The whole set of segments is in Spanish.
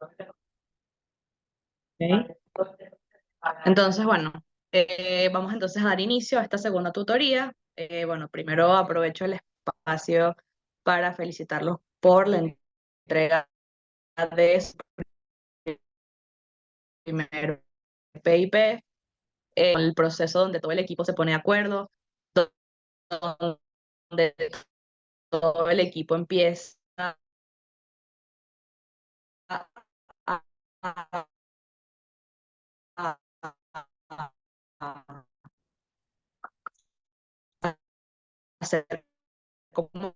¿Ok? Entonces, bueno, vamos entonces a dar inicio a esta segunda tutoría. Bueno, primero aprovecho el espacio para felicitarlos por la entrega de su primer PIP, el proceso donde todo el equipo se pone de acuerdo, donde todo el equipo empieza a, a- a- a- a hacer como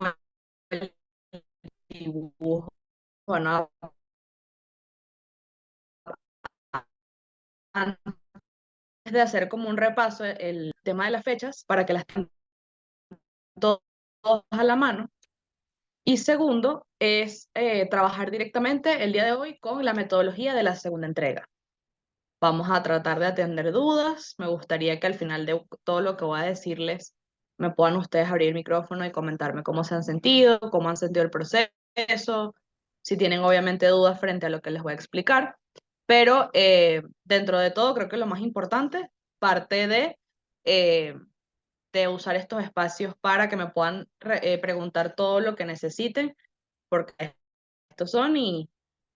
el dibujo, bueno, antes de hacer como un repaso el tema de las fechas para que las tengan todos a la mano. Y segundo es trabajar directamente el día de hoy con la metodología de la segunda entrega. Vamos a tratar de atender dudas. Me gustaría que al final de todo lo que voy a decirles me puedan ustedes abrir el micrófono y comentarme cómo se han sentido, cómo han sentido el proceso, si tienen obviamente dudas frente a lo que les voy a explicar. Pero dentro de todo, creo que lo más importante parte eh, de usar estos espacios para que me puedan preguntar todo lo que necesiten, porque estos son y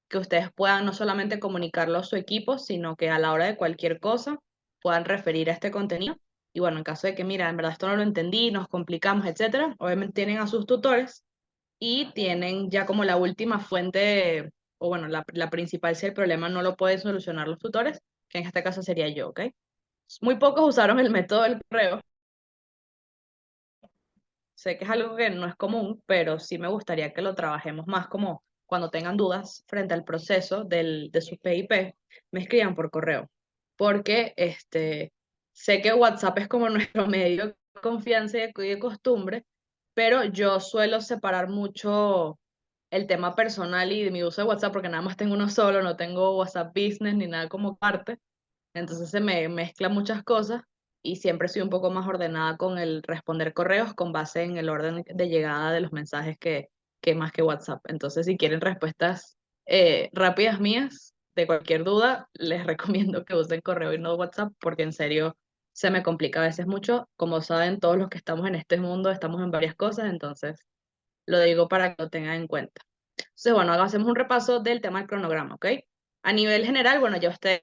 que ustedes puedan no solamente comunicarlo a su equipo, sino que a la hora de cualquier cosa puedan referir a este contenido. Y bueno, en caso de que, mira, en verdad esto no lo entendí, nos complicamos, etcétera, obviamente tienen a sus tutores y tienen ya como la última fuente, o bueno, la principal si el problema no lo pueden solucionar los tutores, que en este caso sería yo, ¿ok? Muy pocos usaron el método del correo. Sé que es algo que no es común, pero sí me gustaría que lo trabajemos más como cuando tengan dudas frente al proceso de su PIP, me escriban por correo. Porque sé que WhatsApp es como nuestro medio de confianza y de costumbre, pero yo suelo separar mucho el tema personal y de mi uso de WhatsApp porque nada más tengo uno solo, no tengo WhatsApp Business ni nada como parte. Entonces se me mezclan muchas cosas y siempre soy un poco más ordenada con el responder correos con base en el orden de llegada de los mensajes que más que WhatsApp. Entonces, si quieren respuestas rápidas mías de cualquier duda, les recomiendo que usen correo y no WhatsApp porque en serio se me complica a veces mucho. Como saben, todos los que estamos en este mundo estamos en varias cosas, entonces lo digo para que lo tengan en cuenta. Entonces, bueno, hacemos un repaso del tema del cronograma, ¿ok? A nivel general, bueno, ya ustedes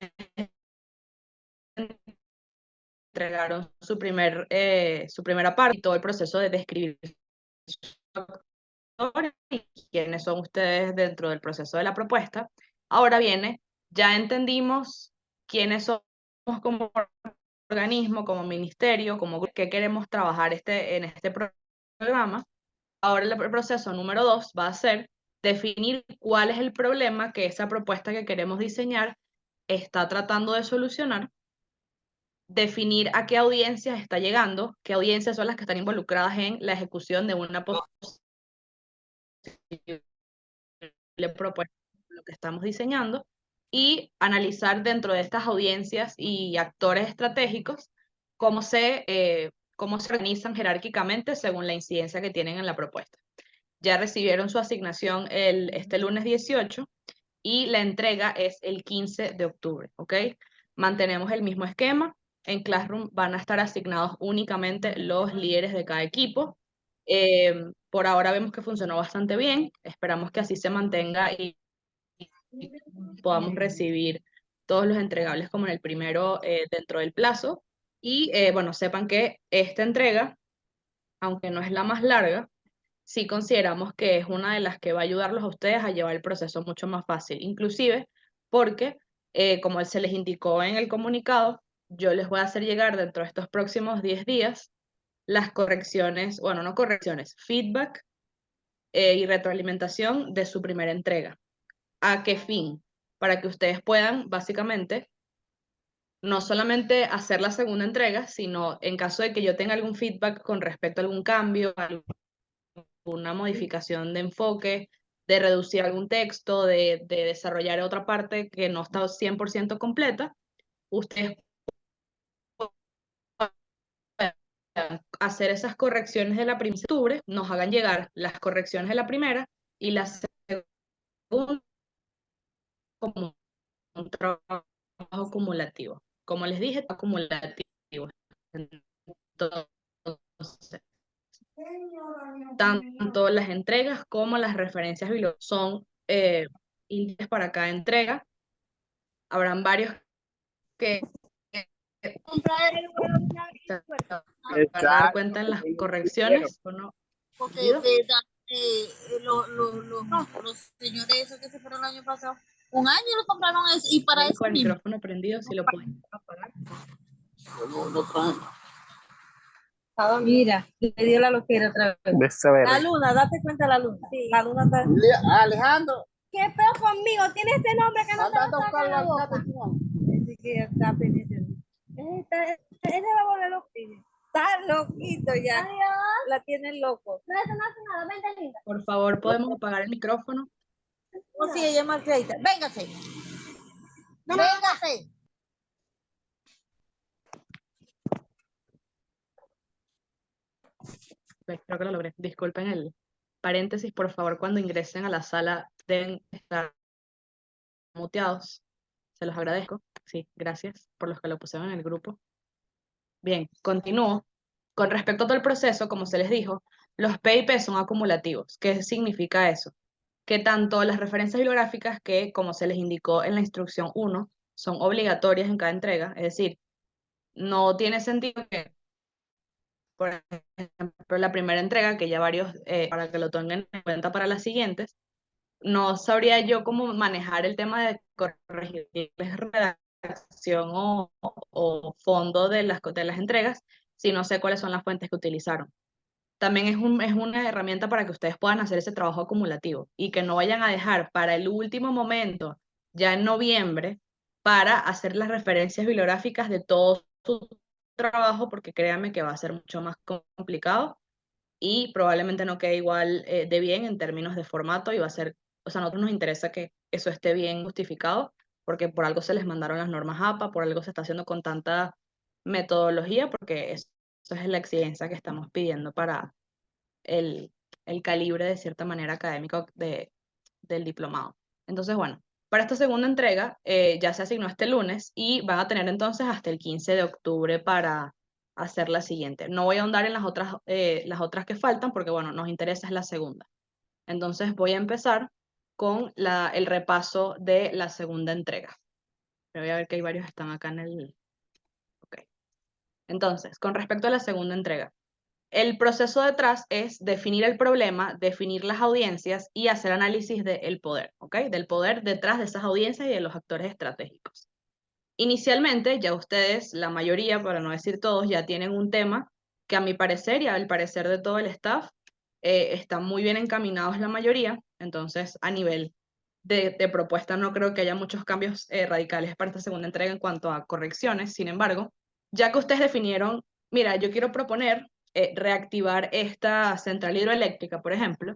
entregaron su primera parte y todo el proceso de describir y quiénes son ustedes dentro del proceso de la propuesta. Ahora viene, ya entendimos quiénes somos como organismo, como ministerio, como qué queremos trabajar en este programa. Ahora el proceso número 2 va a ser definir cuál es el problema que esa propuesta que queremos diseñar está tratando de solucionar, definir a qué audiencias está llegando, qué audiencias son las que están involucradas en la ejecución de una posible propuesta, lo que estamos diseñando, y analizar dentro de estas audiencias y actores estratégicos cómo se organizan jerárquicamente según la incidencia que tienen en la propuesta. Ya recibieron su asignación este lunes 18 y la entrega es el 15 de octubre, ¿ok? Mantenemos el mismo esquema. En Classroom van a estar asignados únicamente los líderes de cada equipo. Por ahora vemos que funcionó bastante bien. Esperamos que así se mantenga y podamos recibir todos los entregables como en el primero dentro del plazo. Y bueno, sepan que esta entrega, aunque no es la más larga, sí consideramos que es una de las que va a ayudarlos a ustedes a llevar el proceso mucho más fácil, inclusive porque, como se les indicó en el comunicado, yo les voy a hacer llegar dentro de estos próximos 10 días las correcciones, bueno, no correcciones, feedback y retroalimentación de su primera entrega. ¿A qué fin? Para que ustedes puedan, básicamente, no solamente hacer la segunda entrega, sino en caso de que yo tenga algún feedback con respecto a algún cambio, una modificación de enfoque, de reducir algún texto, de desarrollar otra parte que no está 100% completa, ustedes pueden hacer esas correcciones de la primera de octubre, nos hagan llegar las correcciones de la primera y la segunda como un trabajo acumulativo. Como les dije, acumulativo. Entonces, tanto las entregas como las referencias bibliográficas son índices para cada entrega. Habrán varios que se van a dar cuenta en las correcciones o no. Porque los señores esos que se fueron el año pasado, un año lo compraron eso, y para eso Con el mismo. micrófono prendido, si lo pueden apagar. Mira, le dio la loquera otra vez. La luna, date cuenta de la luna. Sí. La luna está... Alejandro. ¿Qué pedo conmigo? Tiene este nombre que no te lo saca de la boca. Así que está pendiente. Ese va a volver loco. Está loquito ya. Adiós. La tienen loco. No, eso no hace nada. Vente, linda. Por favor, ¿podemos apagar el micrófono? Oh, sí, ella es Margarita. Véngase. Véngase. Creo que lo logré. Disculpen el paréntesis, por favor, cuando ingresen a la sala deben estar muteados. Se los agradezco. Sí, gracias por los que lo pusieron en el grupo. Bien, continúo. Con respecto a todo el proceso, como se les dijo, los PIP son acumulativos. ¿Qué significa eso? Que tanto las referencias bibliográficas, que como se les indicó en la instrucción 1, son obligatorias en cada entrega, es decir, no tiene sentido que, por ejemplo, la primera entrega, que ya varios, para que lo tengan en cuenta para las siguientes, no sabría yo cómo manejar el tema de corregirles redacción o fondo de las entregas si no sé cuáles son las fuentes que utilizaron. También es una herramienta para que ustedes puedan hacer ese trabajo acumulativo y que no vayan a dejar para el último momento, ya en noviembre, para hacer las referencias bibliográficas de todo su trabajo, porque créanme que va a ser mucho más complicado y probablemente no quede igual de bien en términos de formato y va a ser, o sea, a nosotros nos interesa que eso esté bien justificado, porque por algo se les mandaron las normas APA, por algo se está haciendo con tanta metodología, porque eso es la exigencia que estamos pidiendo para el, el calibre de cierta manera académico del diplomado. Entonces, bueno, para esta segunda entrega ya se asignó este lunes y van a tener entonces hasta el 15 de octubre para hacer la siguiente. No voy a ahondar en las otras que faltan porque, bueno, nos interesa es la segunda. Entonces voy a empezar con el repaso de la segunda entrega. Voy a ver que hay varios que están acá en el... Ok. Entonces, con respecto a la segunda entrega, el proceso detrás es definir el problema, definir las audiencias y hacer análisis del poder, ¿ok? Del poder detrás de esas audiencias y de los actores estratégicos. Inicialmente, ya ustedes, la mayoría, para no decir todos, ya tienen un tema que a mi parecer y al parecer de todo el staff, están muy bien encaminados la mayoría, entonces a nivel de propuesta no creo que haya muchos cambios radicales para esta segunda entrega en cuanto a correcciones. Sin embargo, ya que ustedes definieron, mira, yo quiero proponer reactivar esta central hidroeléctrica, por ejemplo,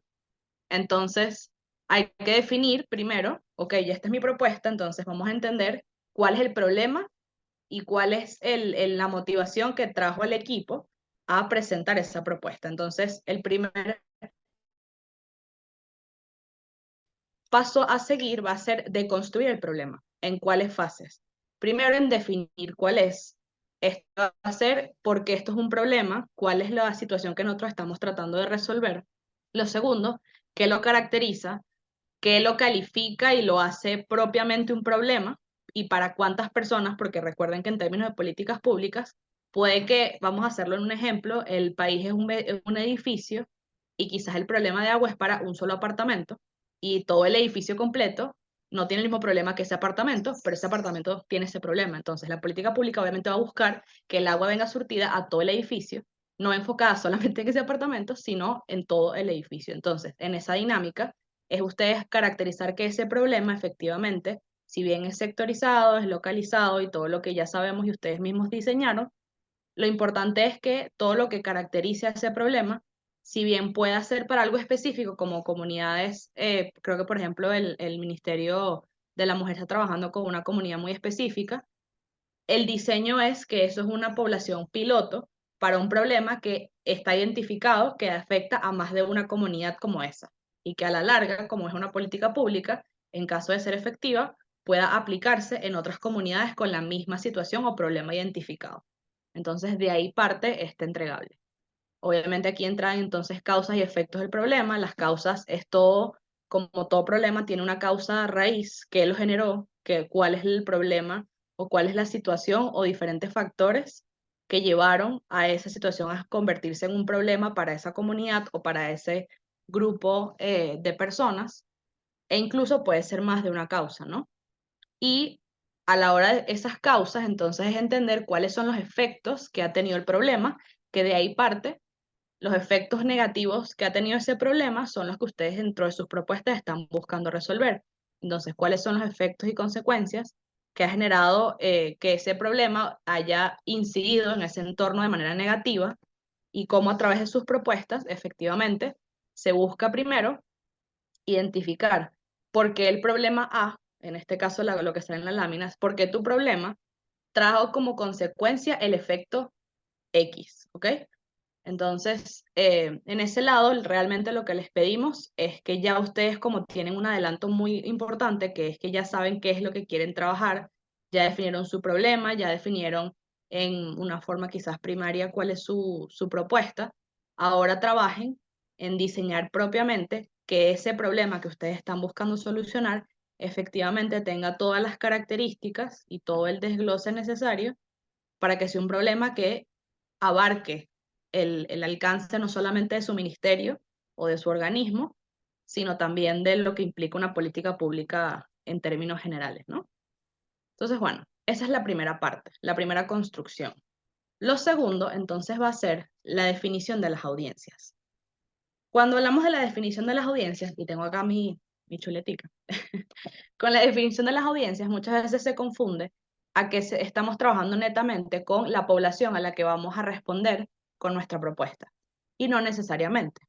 entonces hay que definir primero, ok, ya esta es mi propuesta, entonces vamos a entender cuál es el problema y cuál es la motivación que trajo al equipo a presentar esa propuesta. Entonces, el primer paso a seguir va a ser deconstruir el problema. ¿En cuáles fases? Primero, en definir cuál es. Esto va a ser porque esto es un problema, cuál es la situación que nosotros estamos tratando de resolver. Lo segundo, qué lo caracteriza, qué lo califica y lo hace propiamente un problema y para cuántas personas, porque recuerden que en términos de políticas públicas, puede que, vamos a hacerlo en un ejemplo, el país es un edificio y quizás el problema de agua es para un solo apartamento y todo el edificio completo no tiene el mismo problema que ese apartamento, pero ese apartamento tiene ese problema. Entonces, la política pública obviamente va a buscar que el agua venga surtida a todo el edificio, no enfocada solamente en ese apartamento, sino en todo el edificio. Entonces, en esa dinámica, es ustedes caracterizar que ese problema efectivamente, si bien es sectorizado, es localizado y todo lo que ya sabemos y ustedes mismos diseñaron, lo importante es que todo lo que caracterice a ese problema, si bien pueda ser para algo específico, como comunidades, creo que por ejemplo el Ministerio de la Mujer está trabajando con una comunidad muy específica, el diseño es que eso es una población piloto para un problema que está identificado que afecta a más de una comunidad como esa y que a la larga, como es una política pública, en caso de ser efectiva, pueda aplicarse en otras comunidades con la misma situación o problema identificado. Entonces, de ahí parte este entregable. Obviamente aquí entran entonces causas y efectos del problema. Las causas es todo, como todo problema, tiene una causa raíz que lo generó, que cuál es el problema o cuál es la situación o diferentes factores que llevaron a esa situación a convertirse en un problema para esa comunidad o para ese grupo de personas, e incluso puede ser más de una causa, ¿no? Y a la hora de esas causas, entonces es entender cuáles son los efectos que ha tenido el problema, que de ahí parte los efectos negativos que ha tenido ese problema son los que ustedes dentro de sus propuestas están buscando resolver. Entonces, ¿cuáles son los efectos y consecuencias que ha generado que ese problema haya incidido en ese entorno de manera negativa y cómo a través de sus propuestas, efectivamente, se busca primero identificar por qué el problema A, en este caso lo que sale en la lámina, es por qué tu problema trajo como consecuencia el efecto X, ¿ok? Entonces, en ese lado, realmente lo que les pedimos es que ya ustedes como tienen un adelanto muy importante, que es que ya saben qué es lo que quieren trabajar, ya definieron su problema, ya definieron en una forma quizás primaria cuál es su propuesta, ahora trabajen en diseñar propiamente que ese problema que ustedes están buscando solucionar efectivamente tenga todas las características y todo el desglose necesario para que sea un problema que abarque el alcance no solamente de su ministerio o de su organismo, sino también de lo que implica una política pública en términos generales, ¿no? Entonces, bueno, esa es la primera parte, la primera construcción. Lo segundo, entonces, va a ser la definición de las audiencias. Cuando hablamos de la definición de las audiencias, y tengo acá mi chuletica, con la definición de las audiencias muchas veces se confunde a que estamos trabajando netamente con la población a la que vamos a responder con nuestra propuesta, y no necesariamente.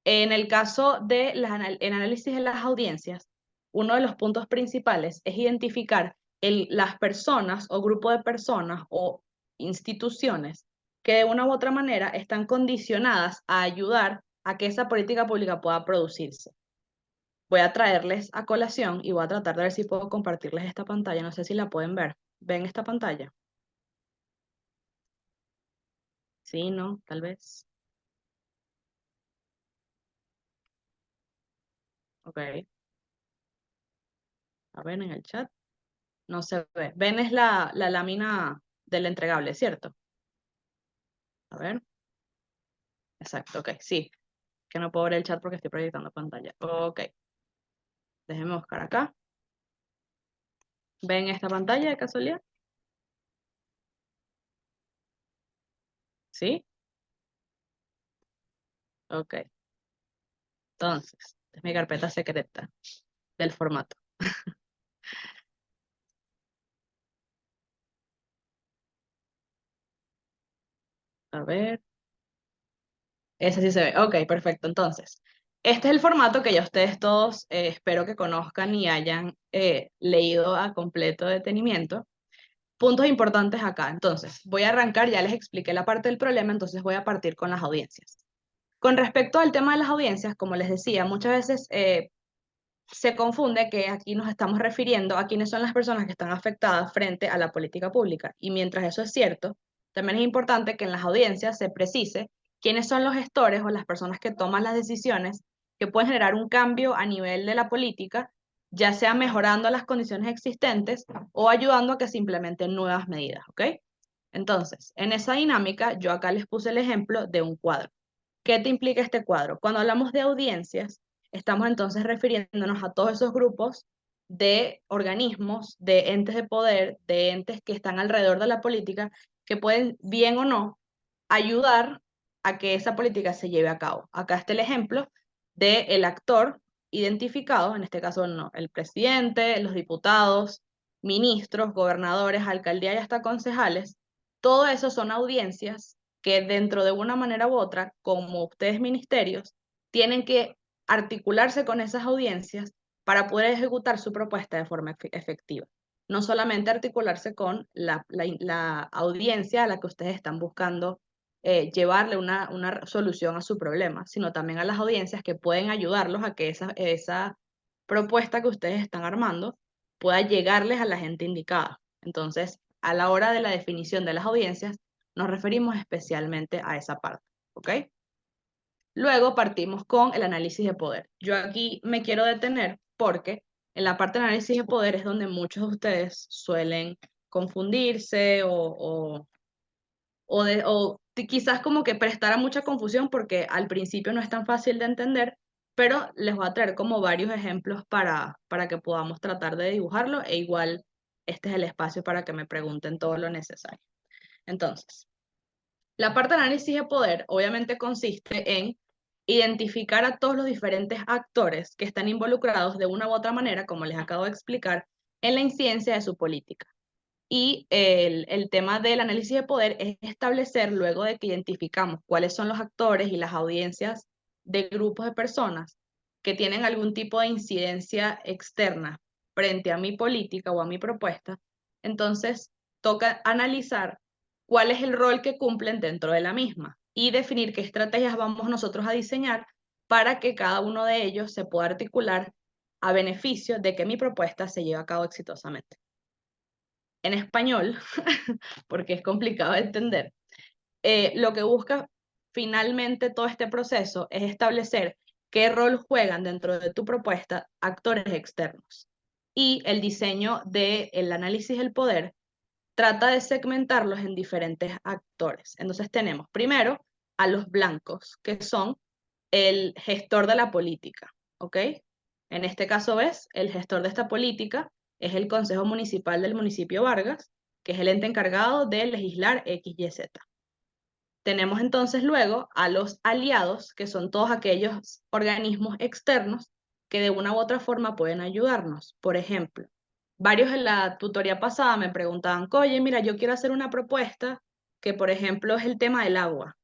En el caso de el análisis de las audiencias, uno de los puntos principales es identificar las personas o grupo de personas o instituciones que de una u otra manera están condicionadas a ayudar a que esa política pública pueda producirse. Voy a traerles a colación y voy a tratar de ver si puedo compartirles esta pantalla. No sé si la pueden ver. ¿Ven esta pantalla? Sí, no, tal vez. Ok. A ver en el chat. No se ve. Ven es la lámina del entregable, ¿cierto? A ver. Exacto, ok. Sí, que no puedo ver el chat porque estoy proyectando pantalla. Ok. Déjenme buscar acá. ¿Ven esta pantalla de casualidad? ¿Sí? Ok. Entonces, esta es mi carpeta secreta del formato. A ver. Ese sí se ve. Ok, perfecto. Entonces, este es el formato que ya ustedes todos espero que conozcan y hayan leído a completo detenimiento. Puntos importantes acá. Entonces, voy a arrancar, ya les expliqué la parte del problema, entonces voy a partir con las audiencias. Con respecto al tema de las audiencias, como les decía, muchas veces se confunde que aquí nos estamos refiriendo a quiénes son las personas que están afectadas frente a la política pública. Y mientras eso es cierto, también es importante que en las audiencias se precise quiénes son los gestores o las personas que toman las decisiones que pueden generar un cambio a nivel de la política, ya sea mejorando las condiciones existentes o ayudando a que se implementen nuevas medidas, ¿ok? Entonces, en esa dinámica, yo acá les puse el ejemplo de un cuadro. ¿Qué te implica este cuadro? Cuando hablamos de audiencias, estamos entonces refiriéndonos a todos esos grupos de organismos, de entes de poder, de entes que están alrededor de la política, que pueden, bien o no, ayudar a que esa política se lleve a cabo. Acá está el ejemplo del actor identificado, en este caso no, el presidente, los diputados, ministros, gobernadores, alcaldías y hasta concejales. Todo eso son audiencias que dentro de una manera u otra, como ustedes ministerios, tienen que articularse con esas audiencias para poder ejecutar su propuesta de forma efectiva. No solamente articularse con la audiencia a la que ustedes están buscando llevarle una solución a su problema, sino también a las audiencias que pueden ayudarlos a que esa propuesta que ustedes están armando pueda llegarles a la gente indicada. Entonces, a la hora de la definición de las audiencias, nos referimos especialmente a esa parte, ¿ok? Luego partimos con el análisis de poder. Yo aquí me quiero detener porque en la parte de análisis de poder es donde muchos de ustedes suelen confundirse o quizás como que prestar a mucha confusión porque al principio no es tan fácil de entender, pero les voy a traer como varios ejemplos para que podamos tratar de dibujarlo e igual este es el espacio para que me pregunten todo lo necesario. Entonces, la parte de análisis de poder obviamente consiste en identificar a todos los diferentes actores que están involucrados de una u otra manera, como les acabo de explicar, en la incidencia de su política. Y el tema del análisis de poder es establecer, luego de que identificamos cuáles son los actores y las audiencias de grupos de personas que tienen algún tipo de incidencia externa frente a mi política o a mi propuesta, entonces toca analizar cuál es el rol que cumplen dentro de la misma y definir qué estrategias vamos nosotros a diseñar para que cada uno de ellos se pueda articular a beneficio de que mi propuesta se lleve a cabo exitosamente. En español, porque es complicado de entender, lo que busca finalmente todo este proceso es establecer qué rol juegan dentro de tu propuesta actores externos. Y el diseño del análisis del poder trata de segmentarlos en diferentes actores. Entonces tenemos primero a los blancos, que son el gestor de la política, ¿ok? En este caso, ¿ves? El gestor de esta política es el Consejo Municipal del municipio Vargas, que es el ente encargado de legislar X, Y, Z. Tenemos entonces luego a los aliados, que son todos aquellos organismos externos que de una u otra forma pueden ayudarnos. Por ejemplo, varios en la tutoría pasada me preguntaban, oye, mira, yo quiero hacer una propuesta que, por ejemplo, es el tema del agua.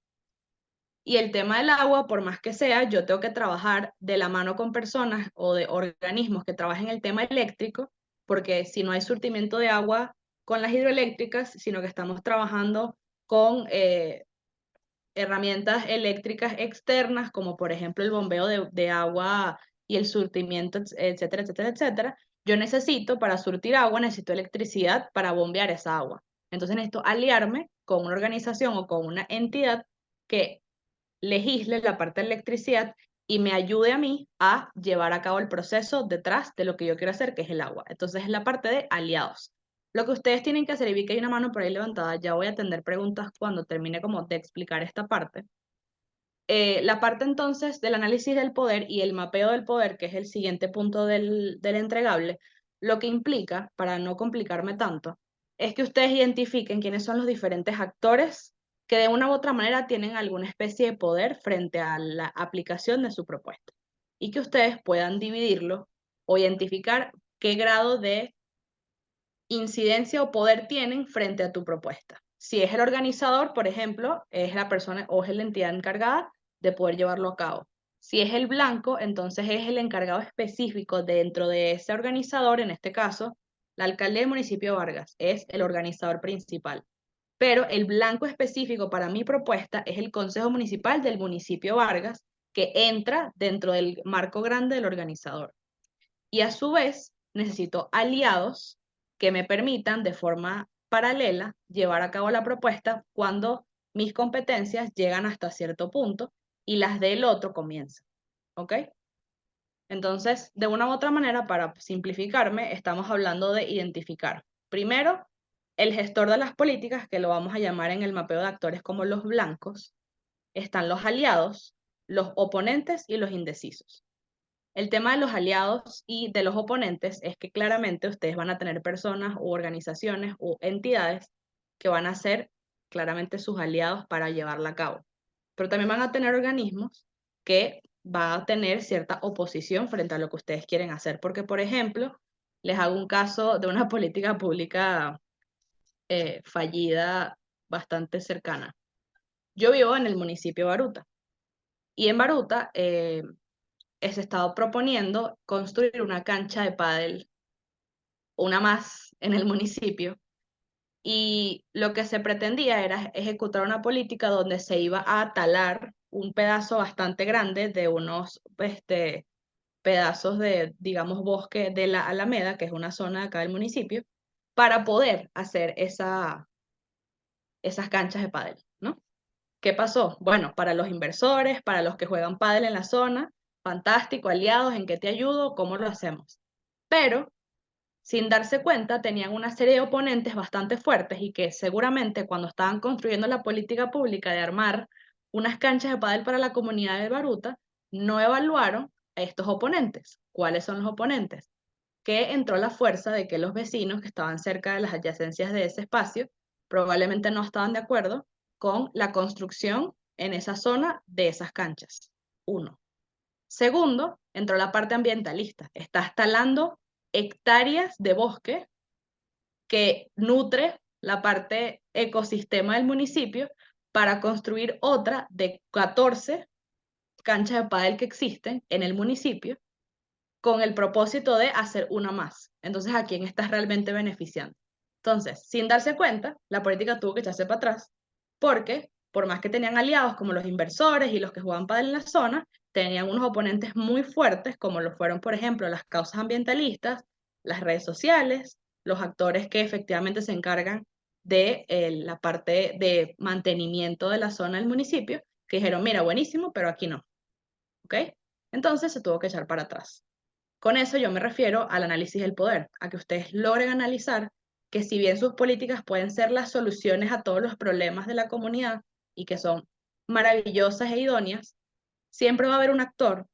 Y el tema del agua, por más que sea, yo tengo que trabajar de la mano con personas o de organismos que trabajen el tema eléctrico, porque si no hay surtimiento de agua con las hidroeléctricas, sino que estamos trabajando con herramientas eléctricas externas, como por ejemplo el bombeo de agua y el surtimiento, etcétera, etcétera, etcétera, yo necesito, para surtir agua, necesito electricidad para bombear esa agua. Entonces necesito aliarme con una organización o con una entidad que legisle la parte de electricidad y me ayude a mí a llevar a cabo el proceso detrás de lo que yo quiero hacer, que es el agua. Entonces es la parte de aliados. Lo que ustedes tienen que hacer, y vi que hay una mano por ahí levantada, ya voy a atender preguntas cuando termine como de explicar esta parte. La parte entonces del análisis del poder y el mapeo del poder, que es el siguiente punto del entregable, lo que implica, para no complicarme tanto, es que ustedes identifiquen quiénes son los diferentes actores que de una u otra manera tienen alguna especie de poder frente a la aplicación de su propuesta. Y que ustedes puedan dividirlo o identificar qué grado de incidencia o poder tienen frente a tu propuesta. Si es el organizador, por ejemplo, es la persona o es la entidad encargada de poder llevarlo a cabo. Si es el blanco, entonces es el encargado específico dentro de ese organizador, en este caso, la alcaldía del municipio Vargas, es el organizador principal. Pero el blanco específico para mi propuesta es el Consejo Municipal del municipio Vargas, que entra dentro del marco grande del organizador. Y a su vez, necesito aliados que me permitan de forma paralela llevar a cabo la propuesta cuando mis competencias llegan hasta cierto punto y las del otro comienzan. ¿Ok? Entonces, de una u otra manera, para simplificarme, estamos hablando de identificar, primero, el gestor de las políticas, que lo vamos a llamar en el mapeo de actores como los blancos, están los aliados, los oponentes y los indecisos. El tema de los aliados y de los oponentes es que claramente ustedes van a tener personas u organizaciones o entidades que van a ser claramente sus aliados para llevarla a cabo. Pero también van a tener organismos que van a tener cierta oposición frente a lo que ustedes quieren hacer. Porque, por ejemplo, les hago un caso de una política pública fallida bastante cercana. Yo vivo en el municipio de Baruta. Y en Baruta se estado proponiendo construir una cancha de pádel, una más en el municipio, y lo que se pretendía era ejecutar una política donde se iba a talar un pedazo bastante grande de unos pedazos de, digamos, bosque de la Alameda, que es una zona de acá del municipio, para poder hacer esas canchas de pádel, ¿no? ¿Qué pasó? Bueno, para los inversores, para los que juegan pádel en la zona, fantástico, aliados, ¿en qué te ayudo? ¿Cómo lo hacemos? Pero, sin darse cuenta, tenían una serie de oponentes bastante fuertes y que seguramente cuando estaban construyendo la política pública de armar unas canchas de pádel para la comunidad de Baruta, no evaluaron a estos oponentes. ¿Cuáles son los oponentes? Que entró la fuerza de que los vecinos que estaban cerca de las adyacencias de ese espacio probablemente no estaban de acuerdo con la construcción en esa zona de esas canchas. Uno. Segundo, entró la parte ambientalista. Estás talando hectáreas de bosque que nutre la parte ecosistema del municipio para construir otra de 14 canchas de pádel que existen en el municipio con el propósito de hacer una más. Entonces, ¿a quién estás realmente beneficiando? Entonces, sin darse cuenta, la política tuvo que echarse para atrás, porque por más que tenían aliados como los inversores y los que jugaban pádel en la zona, tenían unos oponentes muy fuertes, como lo fueron, por ejemplo, las causas ambientalistas, las redes sociales, los actores que efectivamente se encargan de la parte de mantenimiento de la zona del municipio, que dijeron, mira, buenísimo, pero aquí no. ¿Ok? Entonces se tuvo que echar para atrás. Con eso yo me refiero al análisis del poder, a que ustedes logren analizar que si bien sus políticas pueden ser las soluciones a todos los problemas de la comunidad y que son maravillosas e idóneas, siempre va a haber un actor,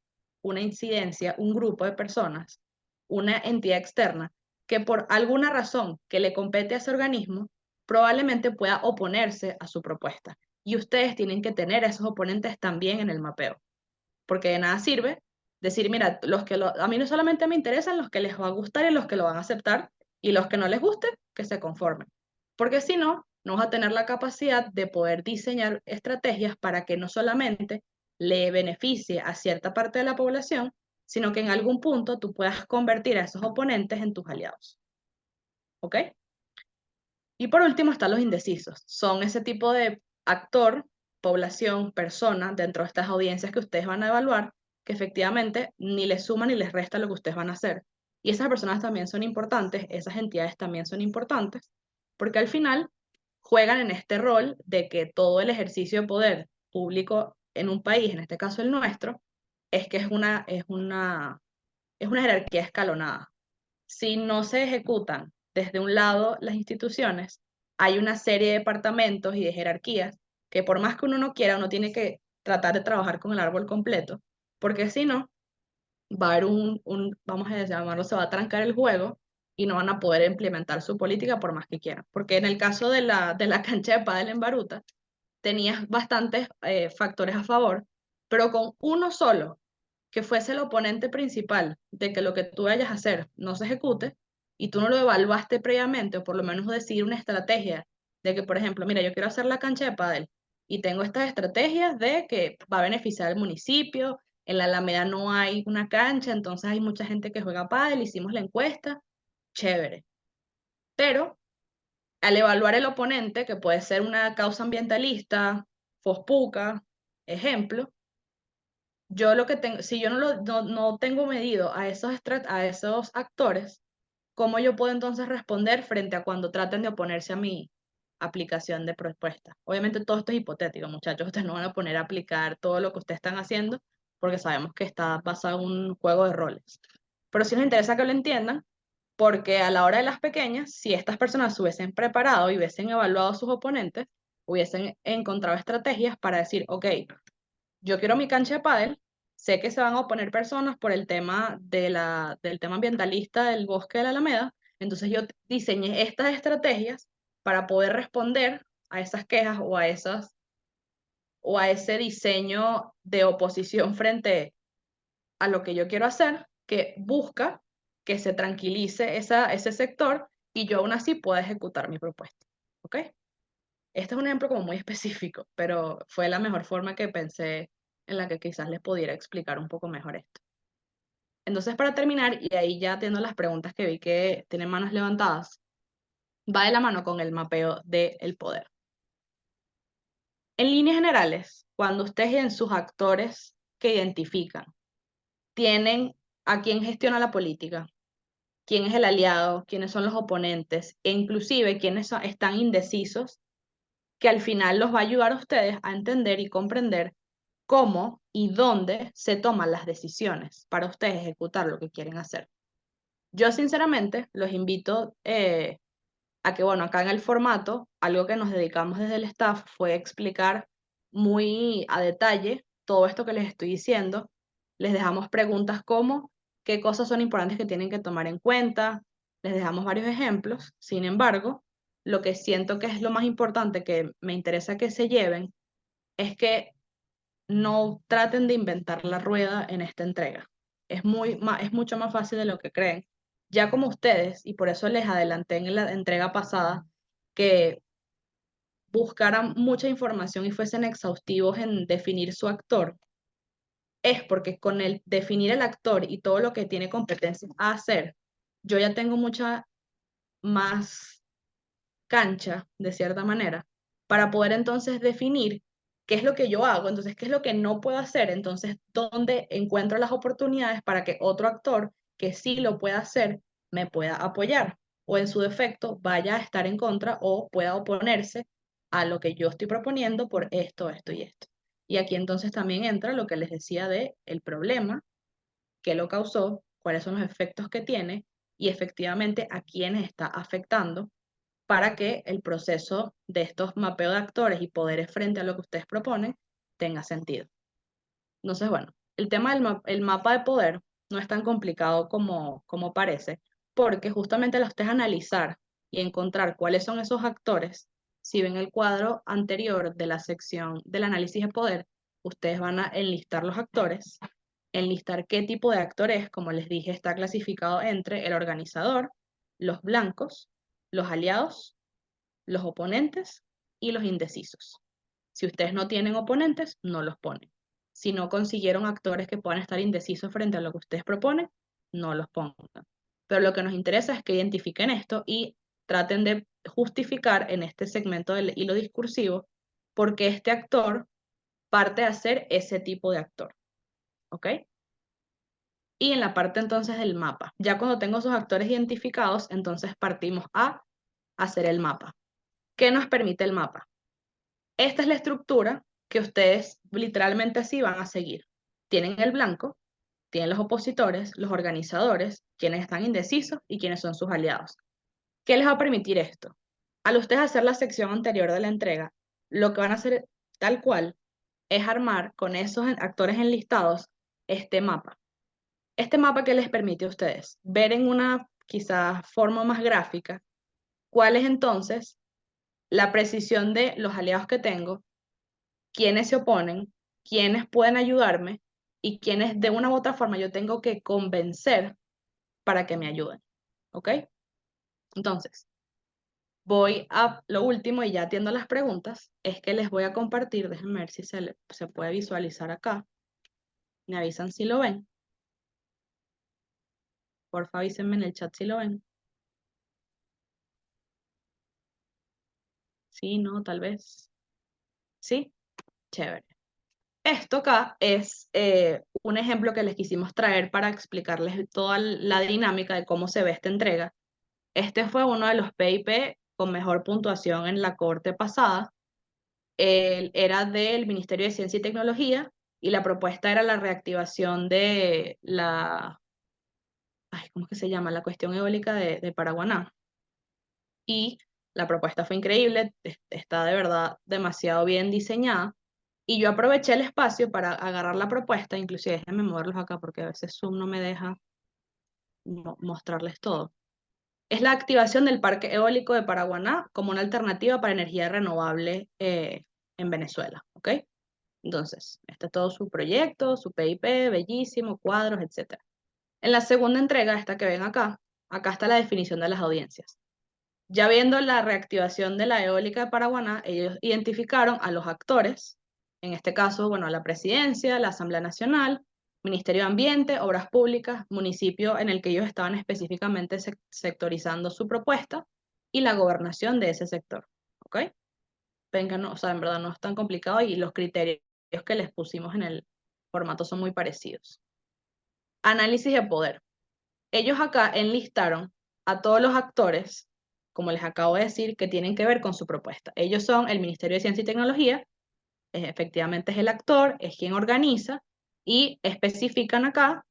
una incidencia, un grupo de personas, una entidad externa que por alguna razón que le compete a ese organismo probablemente pueda oponerse a su propuesta. Y ustedes tienen que tener a esos oponentes también en el mapeo, porque de nada sirve decir, mira, a mí no solamente me interesan los que les va a gustar y los que lo van a aceptar, y los que no les guste, que se conformen. Porque si no, no vas a tener la capacidad de poder diseñar estrategias para que no solamente le beneficie a cierta parte de la población, sino que en algún punto tú puedas convertir a esos oponentes en tus aliados. ¿Ok? Y por último están los indecisos. Son ese tipo de actor, población, persona dentro de estas audiencias que ustedes van a evaluar, que efectivamente ni les suma ni les resta lo que ustedes van a hacer. Y esas personas también son importantes, esas entidades también son importantes, porque al final juegan en este rol de que todo el ejercicio de poder público en un país, en este caso el nuestro, es que es una jerarquía escalonada. Si no se ejecutan desde un lado las instituciones, hay una serie de departamentos y de jerarquías que por más que uno no quiera, uno tiene que tratar de trabajar con el árbol completo, porque si no, va a haber vamos a llamarlo, se va a trancar el juego y no van a poder implementar su política por más que quieran. Porque en el caso de la cancha de pádel en Baruta, tenías bastantes factores a favor, pero con uno solo que fuese el oponente principal de que lo que tú vayas a hacer no se ejecute y tú no lo evaluaste previamente, o por lo menos decidir una estrategia de que, por ejemplo, mira, yo quiero hacer la cancha de pádel y tengo estas estrategias de que va a beneficiar al municipio, en la Alameda no hay una cancha, entonces hay mucha gente que juega pádel, hicimos la encuesta, chévere. Pero al evaluar el oponente, que puede ser una causa ambientalista, Fospuca, ejemplo, yo lo que tengo, si yo no tengo medido a esos actores, ¿cómo yo puedo entonces responder frente a cuando traten de oponerse a mi aplicación de propuesta? Obviamente todo esto es hipotético, muchachos, ustedes no van a poner a aplicar todo lo que ustedes están haciendo porque sabemos que está basado en un juego de roles. Pero sí nos interesa que lo entiendan porque a la hora de las pequeñas, si estas personas se hubiesen preparado y hubiesen evaluado a sus oponentes, hubiesen encontrado estrategias para decir, ok, yo quiero mi cancha de pádel, sé que se van a oponer personas por el tema del tema ambientalista del bosque de la Alameda, entonces yo diseñé estas estrategias para poder responder a esas quejas o a ese diseño de oposición frente a lo que yo quiero hacer, que busca que se tranquilice ese sector y yo aún así pueda ejecutar mi propuesta. ¿Ok? Este es un ejemplo como muy específico, pero fue la mejor forma que pensé en la que quizás les pudiera explicar un poco mejor esto. Entonces, para terminar, y ahí ya teniendo las preguntas que vi que tienen manos levantadas, va de la mano con el mapeo del poder. En líneas generales, cuando ustedes en sus actores que identifican tienen a quién gestiona la política, quién es el aliado, quiénes son los oponentes, e inclusive quiénes están indecisos, que al final los va a ayudar a ustedes a entender y comprender cómo y dónde se toman las decisiones para ustedes ejecutar lo que quieren hacer. Yo sinceramente los invito a que, bueno, acá en el formato, algo que nos dedicamos desde el staff fue explicar muy a detalle todo esto que les estoy diciendo. Les dejamos preguntas como qué cosas son importantes que tienen que tomar en cuenta. Les dejamos varios ejemplos. Sin embargo, lo que siento que es lo más importante que me interesa que se lleven es que no traten de inventar la rueda en esta entrega. Es mucho más fácil de lo que creen. Ya como ustedes, y por eso les adelanté en la entrega pasada, que buscaran mucha información y fuesen exhaustivos en definir su actor, es porque con el definir el actor y todo lo que tiene competencia a hacer, yo ya tengo mucha más cancha, de cierta manera, para poder entonces definir qué es lo que yo hago, entonces qué es lo que no puedo hacer, entonces dónde encuentro las oportunidades para que otro actor que sí lo pueda hacer me pueda apoyar o en su defecto vaya a estar en contra o pueda oponerse a lo que yo estoy proponiendo por esto, esto y esto. Y aquí entonces también entra lo que les decía de el problema, qué lo causó, cuáles son los efectos que tiene y efectivamente a quiénes está afectando para que el proceso de estos mapeos de actores y poderes frente a lo que ustedes proponen tenga sentido. Entonces, bueno, el tema del mapa de poder no es tan complicado como parece, porque justamente al ustedes analizar y encontrar cuáles son esos actores, si ven el cuadro anterior de la sección del análisis de poder, ustedes van a enlistar los actores, enlistar qué tipo de actor es, como les dije, está clasificado entre el organizador, los blancos, los aliados, los oponentes y los indecisos. Si ustedes no tienen oponentes, no los ponen. Si no consiguieron actores que puedan estar indecisos frente a lo que ustedes proponen, no los pongan. Pero lo que nos interesa es que identifiquen esto y traten de justificar en este segmento del hilo discursivo por qué este actor parte a ser ese tipo de actor. ¿Ok? Y en la parte entonces del mapa. Ya cuando tengo esos actores identificados, entonces partimos a hacer el mapa. ¿Qué nos permite el mapa? Esta es la estructura que ustedes literalmente así van a seguir. Tienen el blanco, tienen los opositores, los organizadores, quienes están indecisos y quienes son sus aliados. ¿Qué les va a permitir esto? Al ustedes hacer la sección anterior de la entrega, lo que van a hacer tal cual es armar con esos actores enlistados este mapa. Este mapa que les permite a ustedes ver en una quizás forma más gráfica cuál es entonces la precisión de los aliados que tengo, quiénes se oponen, quiénes pueden ayudarme y quiénes de una u otra forma yo tengo que convencer para que me ayuden. ¿Ok? Entonces, voy a lo último y ya atiendo las preguntas, es que les voy a compartir, déjenme ver si se puede visualizar acá. Me avisan si lo ven. Porfa, avísenme en el chat si lo ven. Sí, no, tal vez. Sí, chévere. Esto acá es un ejemplo que les quisimos traer para explicarles toda la dinámica de cómo se ve esta entrega. Este fue uno de los PIP con mejor puntuación en la corte pasada. Era del Ministerio de Ciencia y Tecnología y la propuesta era la reactivación de ¿cómo es que se llama? La cuestión eólica de Paraguaná. Y la propuesta fue increíble, está de verdad demasiado bien diseñada. Y yo aproveché el espacio para agarrar la propuesta, inclusive déjenme moverlos acá porque a veces Zoom no me deja mostrarles todo. Es la activación del parque eólico de Paraguaná como una alternativa para energía renovable en Venezuela, ¿ok? Entonces, este es todo su proyecto, su PIP, bellísimo, cuadros, etc. En la segunda entrega, esta que ven acá está la definición de las audiencias. Ya viendo la reactivación de la eólica de Paraguaná, ellos identificaron a los actores, en este caso, bueno, la presidencia, la Asamblea Nacional, Ministerio de Ambiente, Obras Públicas, municipio en el que ellos estaban específicamente sectorizando su propuesta y la gobernación de ese sector. ¿Ok? Venga, no, o sea, en verdad no es tan complicado y los criterios que les pusimos en el formato son muy parecidos. Análisis de poder. Ellos acá enlistaron a todos los actores, como les acabo de decir, que tienen que ver con su propuesta. Ellos son el Ministerio de Ciencia y Tecnología, efectivamente es el actor, es quien organiza, y especifican acá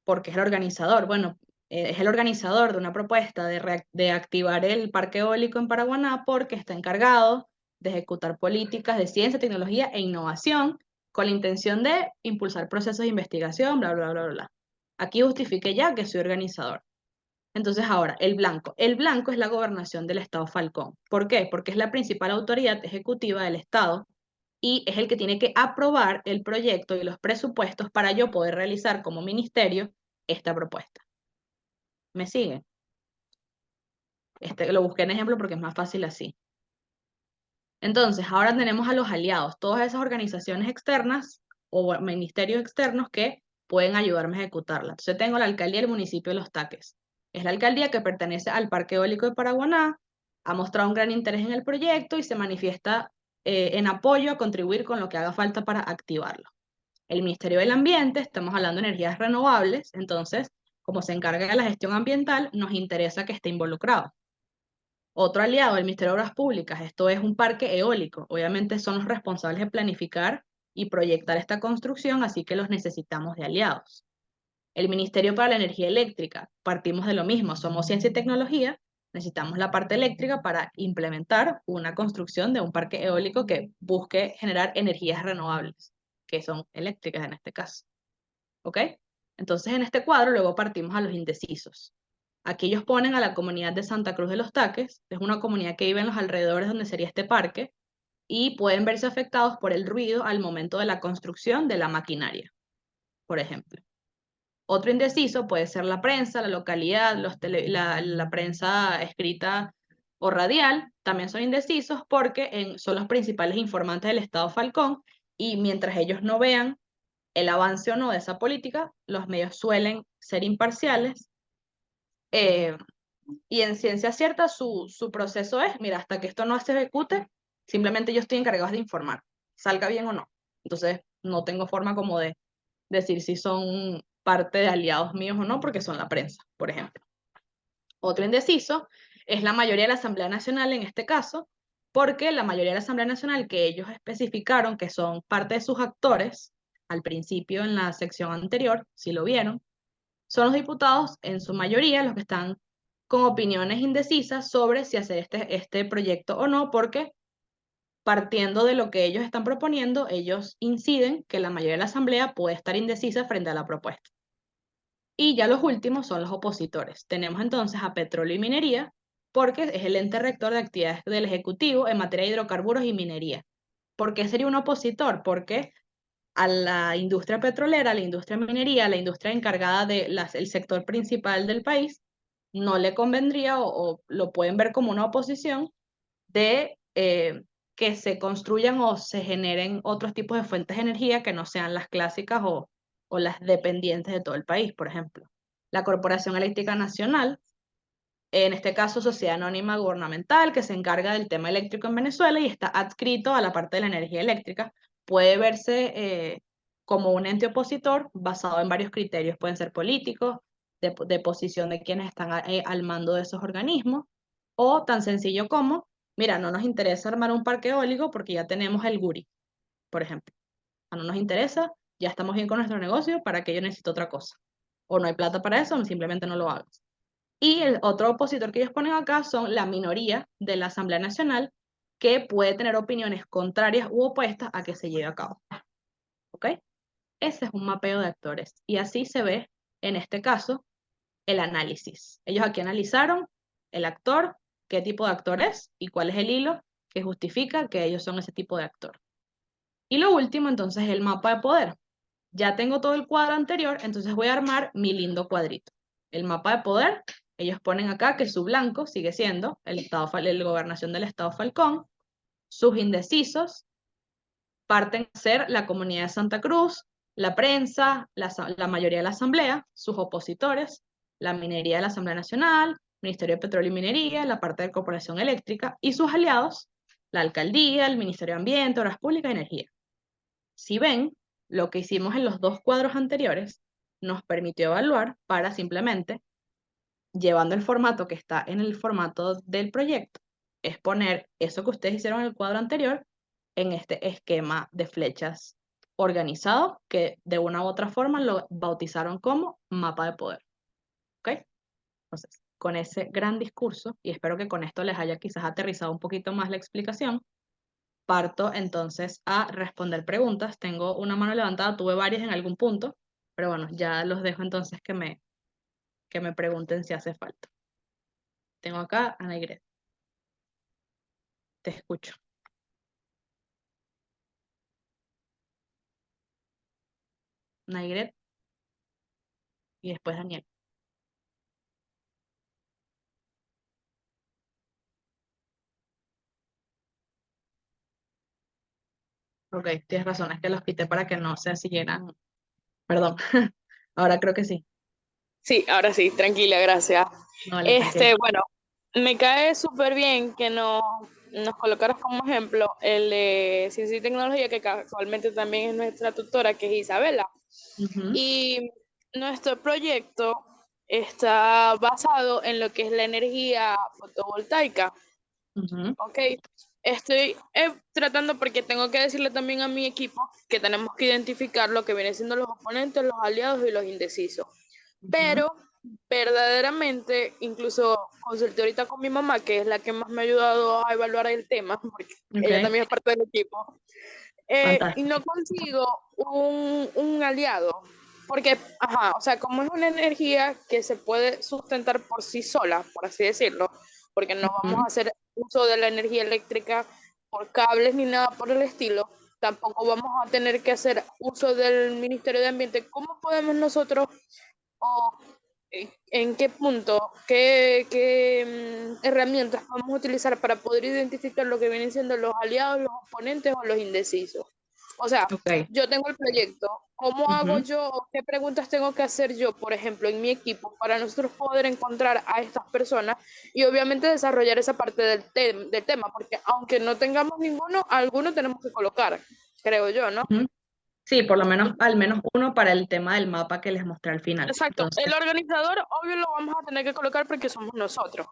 porque es el organizador. Bueno, es el organizador de una propuesta de activar el parque eólico en Paraguaná porque está encargado de ejecutar políticas de ciencia, tecnología e innovación con la intención de impulsar procesos de investigación, bla, bla, bla, bla, bla. Aquí justifique ya que soy organizador. Entonces ahora, el blanco. El blanco es la gobernación del Estado Falcón. ¿Por qué? Porque es la principal autoridad ejecutiva del Estado y es el que tiene que aprobar el proyecto y los presupuestos para yo poder realizar como ministerio esta propuesta. ¿Me siguen? Lo busqué en ejemplo porque es más fácil así. Entonces, ahora tenemos a los aliados, todas esas organizaciones externas o ministerios externos que pueden ayudarme a ejecutarla. Entonces tengo la alcaldía del municipio de Los Taques. Es la alcaldía que pertenece al Parque Eólico de Paraguaná, ha mostrado un gran interés en el proyecto y se manifiesta en apoyo a contribuir con lo que haga falta para activarlo. El Ministerio del Ambiente, estamos hablando de energías renovables, entonces, como se encarga de la gestión ambiental, nos interesa que esté involucrado. Otro aliado, el Ministerio de Obras Públicas, esto es un parque eólico. Obviamente son los responsables de planificar y proyectar esta construcción, así que los necesitamos de aliados. El Ministerio para la Energía Eléctrica, partimos de lo mismo, somos ciencia y tecnología, necesitamos la parte eléctrica para implementar una construcción de un parque eólico que busque generar energías renovables, que son eléctricas en este caso. ¿Ok? Entonces en este cuadro luego partimos a los indecisos. Aquí ellos ponen a la comunidad de Santa Cruz de los Taques, es una comunidad que vive en los alrededores donde sería este parque, y pueden verse afectados por el ruido al momento de la construcción de la maquinaria, por ejemplo. Otro indeciso puede ser la prensa, la localidad, la prensa escrita o radial, también son indecisos porque son los principales informantes del Estado Falcón, y mientras ellos no vean el avance o no de esa política, los medios suelen ser imparciales. Y en ciencia cierta su proceso es, mira, hasta que esto no se ejecute, simplemente yo estoy encargado de informar, salga bien o no. Entonces, no tengo forma como de decir si son parte de aliados míos o no, porque son la prensa, por ejemplo. Otro indeciso es la mayoría de la Asamblea Nacional en este caso, porque la mayoría de la Asamblea Nacional que ellos especificaron que son parte de sus actores, al principio en la sección anterior, si lo vieron, son los diputados, en su mayoría, los que están con opiniones indecisas sobre si hacer este proyecto o no, porque partiendo de lo que ellos están proponiendo, ellos inciden que la mayoría de la Asamblea puede estar indecisa frente a la propuesta. Y ya los últimos son los opositores. Tenemos entonces a Petróleo y Minería, porque es el ente rector de actividades del Ejecutivo en materia de hidrocarburos y minería. ¿Por qué sería un opositor? Porque a la industria petrolera, a la industria minería, a la industria encargada del sector principal del país, no le convendría o lo pueden ver como una oposición de que se construyan o se generen otros tipos de fuentes de energía que no sean las clásicas o las dependientes de todo el país, por ejemplo. La Corporación Eléctrica Nacional, en este caso Sociedad Anónima Gubernamental, que se encarga del tema eléctrico en Venezuela y está adscrito a la parte de la energía eléctrica, puede verse como un ente opositor basado en varios criterios, pueden ser políticos, de posición de quienes están al mando de esos organismos, o tan sencillo como, mira, no nos interesa armar un parque eólico porque ya tenemos el Guri, por ejemplo. No nos interesa, ya estamos bien con nuestro negocio, ¿para qué yo necesito otra cosa? O no hay plata para eso, o simplemente no lo hagas. Y el otro opositor que ellos ponen acá son la minoría de la Asamblea Nacional, que puede tener opiniones contrarias u opuestas a que se lleve a cabo. ¿Ok? Ese es un mapeo de actores. Y así se ve, en este caso, el análisis. Ellos aquí analizaron el actor, qué tipo de actor es y cuál es el hilo que justifica que ellos son ese tipo de actor. Y lo último, entonces, es el mapa de poder. Ya tengo todo el cuadro anterior, entonces voy a armar mi lindo cuadrito. El mapa de poder, ellos ponen acá que su blanco sigue siendo la gobernación del Estado Falcón. Sus indecisos parten a ser la comunidad de Santa Cruz, la prensa, la mayoría de la asamblea, sus opositores, la minería de la Asamblea Nacional, Ministerio de Petróleo y Minería, la parte de Corporación Eléctrica y sus aliados, la alcaldía, el Ministerio de Ambiente, Obras Públicas y Energía. Si ven, lo que hicimos en los dos cuadros anteriores, nos permitió evaluar para simplemente, llevando el formato que está en el formato del proyecto, es poner eso que ustedes hicieron en el cuadro anterior en este esquema de flechas organizado que de una u otra forma lo bautizaron como mapa de poder. ¿Ok? Entonces, con ese gran discurso, y espero que con esto les haya quizás aterrizado un poquito más la explicación, parto entonces a responder preguntas. Tengo una mano levantada, tuve varias en algún punto, pero bueno, ya los dejo entonces que me pregunten si hace falta. Tengo acá a Naigret. Te escucho. Naigret y después Daniel. Ok, tienes razón, es que los quité para que no se siguieran. Perdón, ahora creo que sí. Sí, ahora sí, tranquila, gracias. No, vale, tranquilo. Bueno, me cae súper bien que nos colocaras como ejemplo el de Ciencia y Tecnología, que casualmente también es nuestra tutora, que es Isabela. Y nuestro proyecto está basado en lo que es la energía fotovoltaica. Ok, estoy tratando porque tengo que decirle también a mi equipo que tenemos que identificar lo que vienen siendo los oponentes, los aliados y los indecisos. Pero verdaderamente, incluso consulté ahorita con mi mamá, que es la que más me ha ayudado a evaluar el tema, porque ella también es parte del equipo, y no consigo un aliado, porque, o sea, como es una energía que se puede sustentar por sí sola, por así decirlo, porque no vamos a hacer uso de la energía eléctrica por cables ni nada por el estilo, tampoco vamos a tener que hacer uso del Ministerio de Ambiente. ¿Cómo podemos nosotros, o en qué punto, qué herramientas podemos utilizar para poder identificar lo que vienen siendo los aliados, los oponentes o los indecisos? O sea, yo tengo el proyecto, ¿cómo hago yo o qué preguntas tengo que hacer yo, por ejemplo, en mi equipo, para nosotros poder encontrar a estas personas y obviamente desarrollar esa parte del tema? Porque aunque no tengamos ninguno, alguno tenemos que colocar, creo yo, ¿no? Sí, por lo menos, al menos uno para el tema del mapa que les mostré al final. Exacto. Entonces, el organizador, obvio, lo vamos a tener que colocar porque somos nosotros.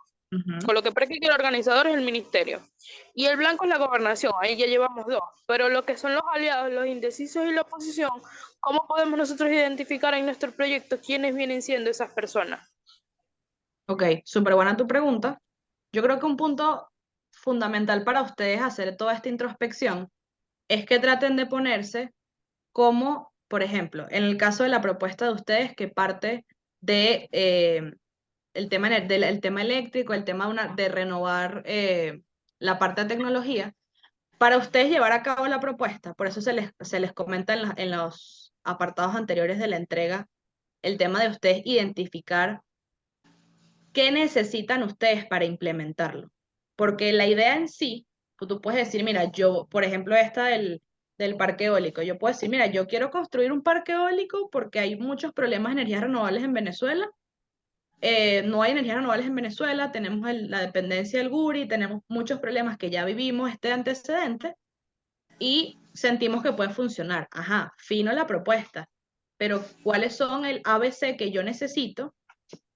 Con lo que parece que el organizador es el ministerio. Y el blanco es la gobernación, ahí ya llevamos dos. Pero lo que son los aliados, los indecisos y la oposición, ¿cómo podemos nosotros identificar en nuestro proyecto quiénes vienen siendo esas personas? ok, súper buena tu pregunta. Yo creo que un punto fundamental para ustedes hacer toda esta introspección es que traten de ponerse como, por ejemplo, en el caso de la propuesta de ustedes que parte de el tema, el tema eléctrico, el tema de renovar la parte de tecnología, para ustedes llevar a cabo la propuesta, por eso se les comenta en los apartados anteriores de la entrega, el tema de ustedes identificar qué necesitan ustedes para implementarlo. Porque la idea en sí, pues tú puedes decir, mira, yo, por ejemplo, esta del parque eólico, yo puedo decir, mira, yo quiero construir un parque eólico porque hay muchos problemas de energías renovables en Venezuela. No hay energías renovables en Venezuela, tenemos la dependencia del Guri, tenemos muchos problemas que ya vivimos este antecedente y sentimos que puede funcionar. Ajá, fino la propuesta, pero ¿cuáles son el ABC que yo necesito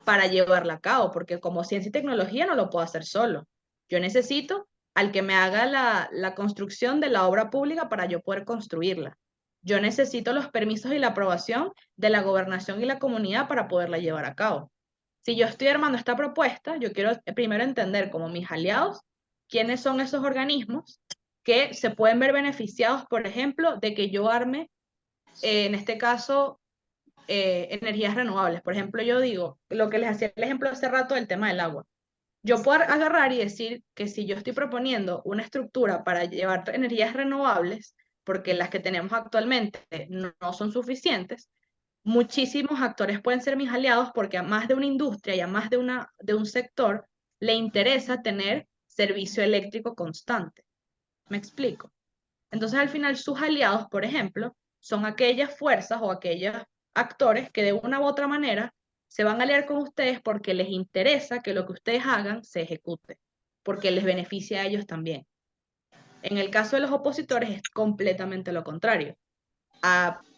para llevarla a cabo? Porque como ciencia y tecnología no lo puedo hacer solo. Yo necesito al que me haga la construcción de la obra pública para yo poder construirla. Yo necesito los permisos y la aprobación de la gobernación y la comunidad para poderla llevar a cabo. Si yo estoy armando esta propuesta, yo quiero primero entender como mis aliados quiénes son esos organismos que se pueden ver beneficiados, por ejemplo, de que yo arme, en este caso, energías renovables. Por ejemplo, yo digo, lo que les hacía el ejemplo hace rato del tema del agua. Yo puedo agarrar y decir que si yo estoy proponiendo una estructura para llevar energías renovables, porque las que tenemos actualmente no son suficientes, muchísimos actores pueden ser mis aliados porque a más de una industria y a más de un sector le interesa tener servicio eléctrico constante. ¿Me explico? Entonces, al final, sus aliados, por ejemplo, son aquellas fuerzas o aquellos actores que de una u otra manera se van a aliar con ustedes porque les interesa que lo que ustedes hagan se ejecute, porque les beneficia a ellos también. En el caso de los opositores es completamente lo contrario.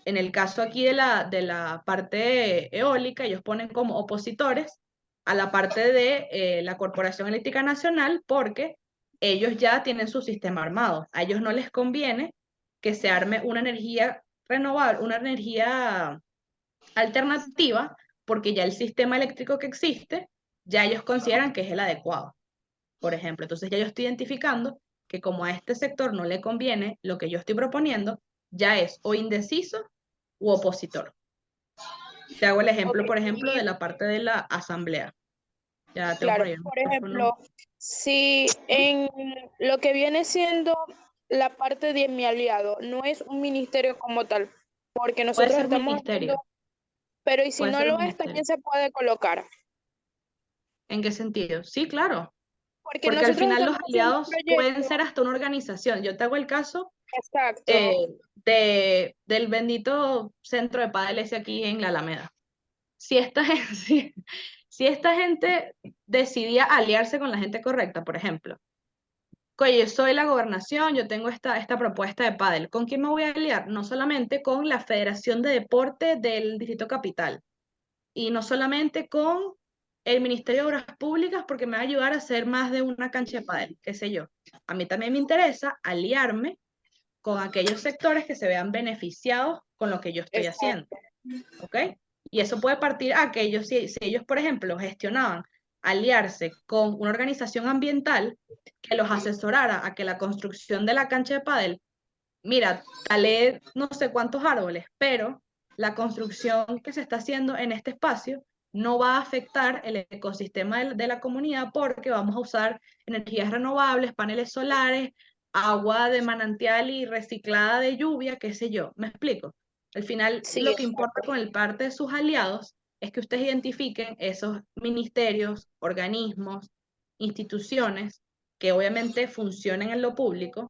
en el caso aquí de la parte eólica, ellos ponen como opositores a la parte de la Corporación Eléctrica Nacional porque ellos ya tienen su sistema armado. A ellos no les conviene que se arme una energía renovable, una energía alternativa, porque ya el sistema eléctrico que existe, ya ellos consideran que es el adecuado, por ejemplo. Entonces ya yo estoy identificando que como a este sector no le conviene lo que yo estoy proponiendo, ya es o indeciso u opositor. Te hago el ejemplo, por ejemplo, de la parte de la asamblea. Ya tengo Claro, por ahí por ejemplo, si en lo que viene siendo la parte de mi aliado no es un ministerio como tal, porque Puede nosotros ser un estamos ministerio. haciendo, pero y si Puede no ser un lo es, ministerio. también se puede colocar. ¿En qué sentido? Sí, claro. Porque Porque al nosotros final los estamos haciendo un aliados pueden proyecto, ser hasta una organización. Yo te hago el caso exacto, del bendito centro de pádel ese aquí en la Alameda. Si esta gente, si esta gente decidía aliarse con la gente correcta, por ejemplo, oye, yo soy la gobernación, yo tengo esta propuesta de pádel, ¿con quién me voy a aliar? No solamente con la Federación de Deporte del Distrito Capital, y no solamente con el Ministerio de Obras Públicas, porque me va a ayudar a hacer más de una cancha de pádel, qué sé yo. A mí también me interesa aliarme con aquellos sectores que se vean beneficiados con lo que yo estoy haciendo, exacto. ¿ok? Y eso puede partir a que ellos, si ellos, por ejemplo, gestionaban aliarse con una organización ambiental que los asesorara a que la construcción de la cancha de pádel, mira, talé no sé cuántos árboles, pero la construcción que se está haciendo en este espacio no va a afectar el ecosistema de la comunidad porque vamos a usar energías renovables, paneles solares, agua de manantial y reciclada de lluvia, qué sé yo. ¿Me explico? Al final, Sí, lo que importa exacto. con el parte de sus aliados es que ustedes identifiquen esos ministerios, organismos, instituciones que obviamente funcionen en lo público,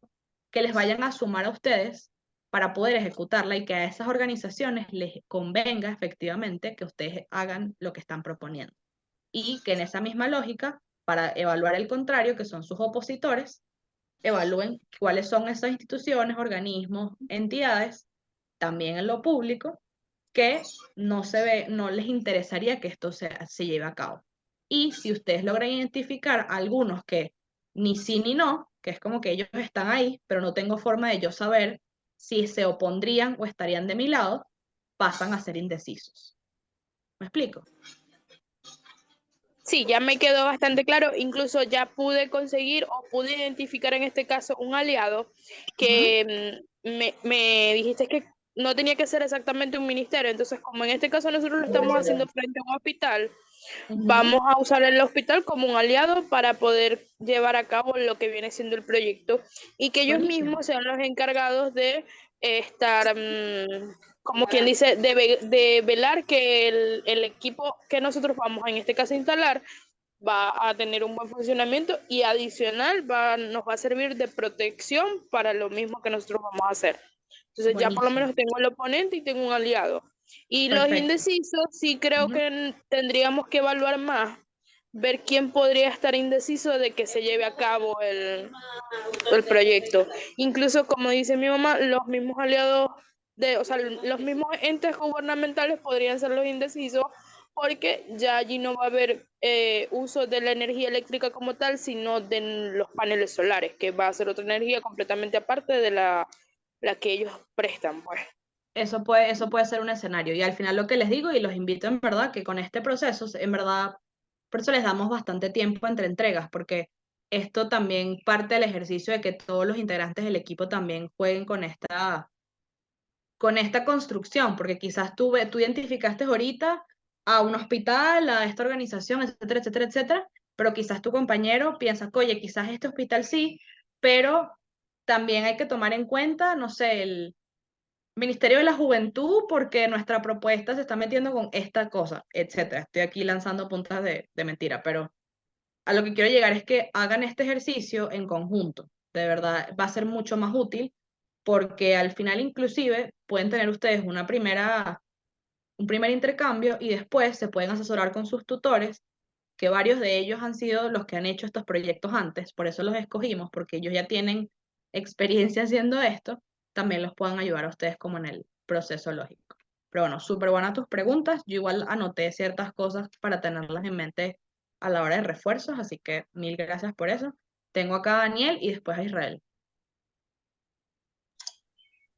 que les vayan a sumar a ustedes para poder ejecutarla y que a esas organizaciones les convenga efectivamente que ustedes hagan lo que están proponiendo. Y que en esa misma lógica, para evaluar el contrario, que son sus opositores, evalúen cuáles son esas instituciones, organismos, entidades, también en lo público, que no les interesaría que esto se lleve a cabo. Y si ustedes logran identificar algunos que ni sí ni no, que es como que ellos están ahí, pero no tengo forma de yo saber si se opondrían o estarían de mi lado, pasan a ser indecisos. ¿Me explico? Sí, ya me quedó bastante claro, incluso ya pude conseguir o pude identificar en este caso un aliado que me dijiste que no tenía que ser exactamente un ministerio, entonces como en este caso nosotros lo estamos haciendo frente a un hospital, vamos a usar el hospital como un aliado para poder llevar a cabo lo que viene siendo el proyecto y que ellos Buenísimo. mismos sean los encargados de estar, como quien dice, de velar que el equipo que nosotros vamos en este caso a instalar va a tener un buen funcionamiento y adicional nos va a servir de protección para lo mismo que nosotros vamos a hacer. Entonces ya por lo Buenísimo. menos tengo el oponente y tengo un aliado. Y los Perfecto. indecisos sí creo que tendríamos que evaluar más, ver quién podría estar indeciso de que se lleve a cabo el proyecto. Incluso como dice mi mamá, los mismos aliados o sea, los mismos entes gubernamentales podrían ser los indecisos porque ya allí no va a haber uso de la energía eléctrica como tal, sino de los paneles solares, que va a ser otra energía completamente aparte de la que ellos prestan, pues. Eso puede ser un escenario. Y al final lo que les digo, y los invito en verdad, que con este proceso, en verdad, por eso les damos bastante tiempo entre entregas, porque esto también parte del ejercicio de que todos los integrantes del equipo también jueguen con esta construcción, porque quizás tú identificaste ahorita a un hospital, a esta organización, etcétera, etcétera, etcétera, pero quizás tu compañero piensa, oye, quizás este hospital sí, pero también hay que tomar en cuenta, no sé, el Ministerio de la Juventud, porque nuestra propuesta se está metiendo con esta cosa, etcétera. Estoy aquí lanzando puntas de mentira, pero a lo que quiero llegar es que hagan este ejercicio en conjunto. De verdad, va a ser mucho más útil porque al final inclusive pueden tener ustedes un primer intercambio y después se pueden asesorar con sus tutores, que varios de ellos han sido los que han hecho estos proyectos antes, por eso los escogimos, porque ellos ya tienen experiencia haciendo esto, también los puedan ayudar a ustedes como proceso lógico. Pero bueno, súper buenas tus preguntas. Yo igual anoté ciertas cosas para tenerlas en mente a la hora de refuerzos, así que mil gracias por eso. Tengo acá a Daniel y después a Israel.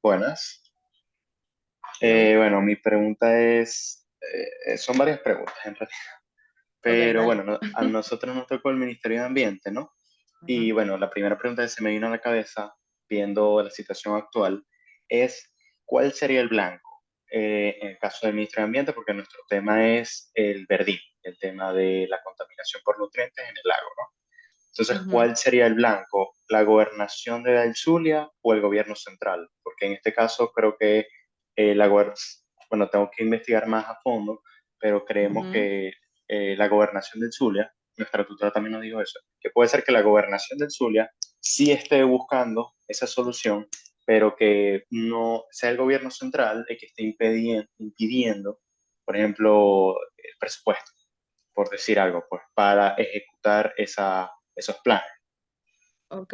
Buenas. Hello. Bueno, mi pregunta es, son varias preguntas en realidad, pero dale. bueno, a nosotros nos tocó el Ministerio de Ambiente, ¿no? Y bueno, la primera pregunta que se me vino a la cabeza, viendo la situación actual, es ¿cuál sería el blanco en el caso del Ministerio de Ambiente? Porque nuestro tema es el verdín, el tema de la contaminación por nutrientes en el lago, ¿no? Entonces, ¿cuál sería el blanco? ¿La gobernación de el Zulia o el gobierno central? Porque en este caso creo que bueno, tengo que investigar más a fondo, pero creemos que la gobernación del Zulia, nuestra tutora también nos dijo eso, que puede ser que la gobernación del Zulia sí esté buscando esa solución, pero que no sea el gobierno central el que esté impidiendo, por ejemplo, el presupuesto, por decir algo, pues, para ejecutar esos planes. Ok.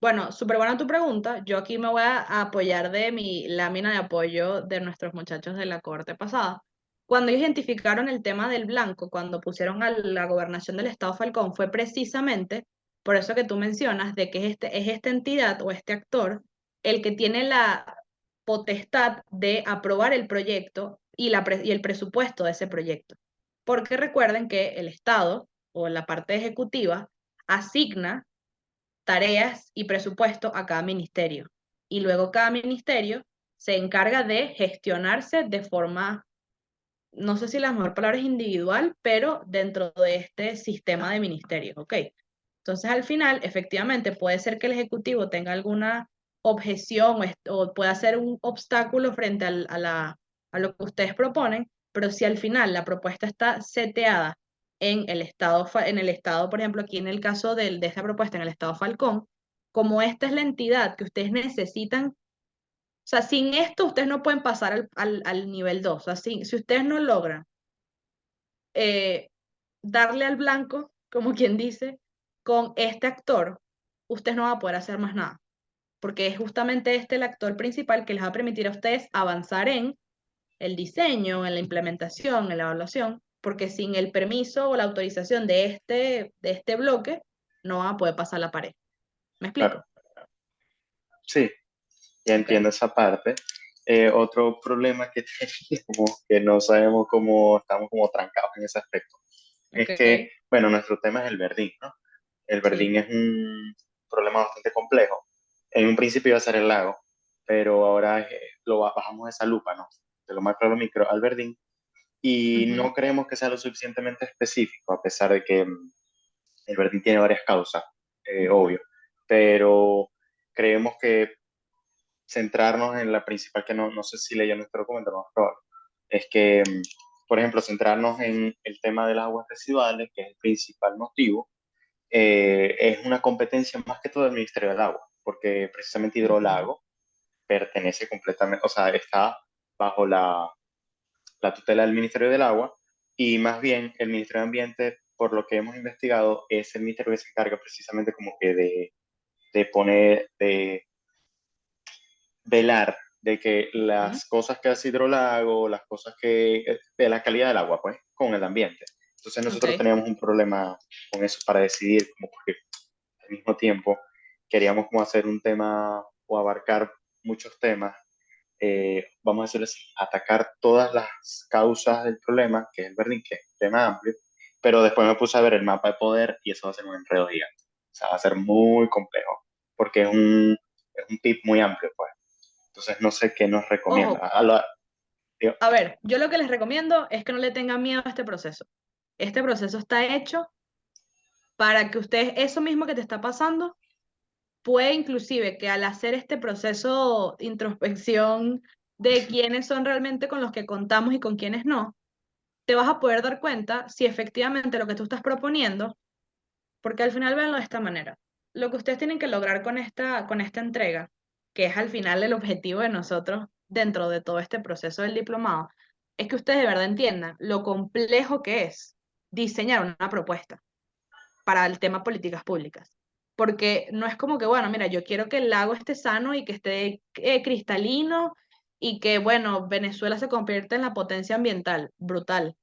Bueno, súper buena tu pregunta. Yo aquí me voy a apoyar de mi lámina de apoyo de nuestros muchachos de la corte pasada. Cuando identificaron el tema del blanco, cuando pusieron a la gobernación del estado Falcón, fue precisamente por eso que tú mencionas, de que es esta entidad o este actor el que tiene la potestad de aprobar el proyecto y el presupuesto de ese proyecto. Porque recuerden que el Estado o la parte ejecutiva asigna tareas y presupuesto a cada ministerio. Y luego cada ministerio se encarga de gestionarse de forma, no sé si la mejor palabra es individual, pero dentro de este sistema de ministerios, ¿ok? Entonces al final, efectivamente, puede ser que el Ejecutivo tenga alguna objeción o pueda ser un obstáculo frente a lo que ustedes proponen, pero si al final la propuesta está seteada en el estado, por ejemplo, aquí en el caso de esta propuesta en el estado Falcón, como esta es la entidad que ustedes necesitan, o sea, sin esto ustedes no pueden pasar al nivel 2, o sea, si ustedes no logran eh, darle al blanco, como quien dice, con este actor, ustedes no van a poder hacer más nada, porque es justamente este el actor principal que les va a permitir a ustedes avanzar en el diseño, en la implementación, en la evaluación, porque sin el permiso o la autorización de este bloque, no van a poder pasar la pared. ¿Me explico? Claro. Sí, ya entiendo esa parte. Otro problema que tenemos, que no sabemos cómo estamos como trancados en ese aspecto, es que, bueno, nuestro tema es el verdín, ¿no? El verdín es un problema bastante complejo. En un principio iba a ser el lago, pero ahora bajamos esa lupa, ¿no? De lo macro a lo micro al verdín, y no creemos que sea lo suficientemente específico, a pesar de que el verdín tiene varias causas, obvio, pero creemos que centrarnos en la principal, que no sé si leyó nuestro documento, no es probable, es que, por ejemplo, centrarnos en el tema de las aguas residuales, que es el principal motivo, es una competencia más que todo del Ministerio del Agua, porque precisamente Hidrolago pertenece completamente, o sea, está bajo la tutela del Ministerio del Agua, y más bien el Ministerio de Ambiente, por lo que hemos investigado, es el ministerio que se encarga precisamente como que de velar de que las cosas que hace Hidrolago, las cosas de la calidad del agua, pues, con el ambiente. Entonces nosotros teníamos un problema con eso para decidir, como porque al mismo tiempo queríamos como hacer un tema o abarcar muchos temas, vamos a decirlo así, atacar todas las causas del problema, que es el verdín, que es un tema amplio, pero después me puse a ver el mapa de poder y eso va a ser un enredo gigante. O sea, va a ser muy complejo, porque es un PIB muy amplio, pues. Entonces no sé qué nos recomienda. Ojo. A ver, yo lo que les recomiendo es que no le tengan miedo a este proceso. Este proceso está hecho para que ustedes, eso mismo que te está pasando, puede inclusive que al hacer este proceso de introspección de quiénes son realmente con los que contamos y con quiénes no, te vas a poder dar cuenta si efectivamente lo que tú estás proponiendo, porque al final véanlo de esta manera, lo que ustedes tienen que lograr con esta entrega, que es al final el objetivo de nosotros dentro de todo este proceso del diplomado, es que ustedes de verdad entiendan lo complejo que es diseñar una propuesta para el tema políticas públicas. Porque no es como que, bueno, mira, yo quiero que el lago esté sano y que esté cristalino y que, bueno, Venezuela se convierte en la potencia ambiental, brutal,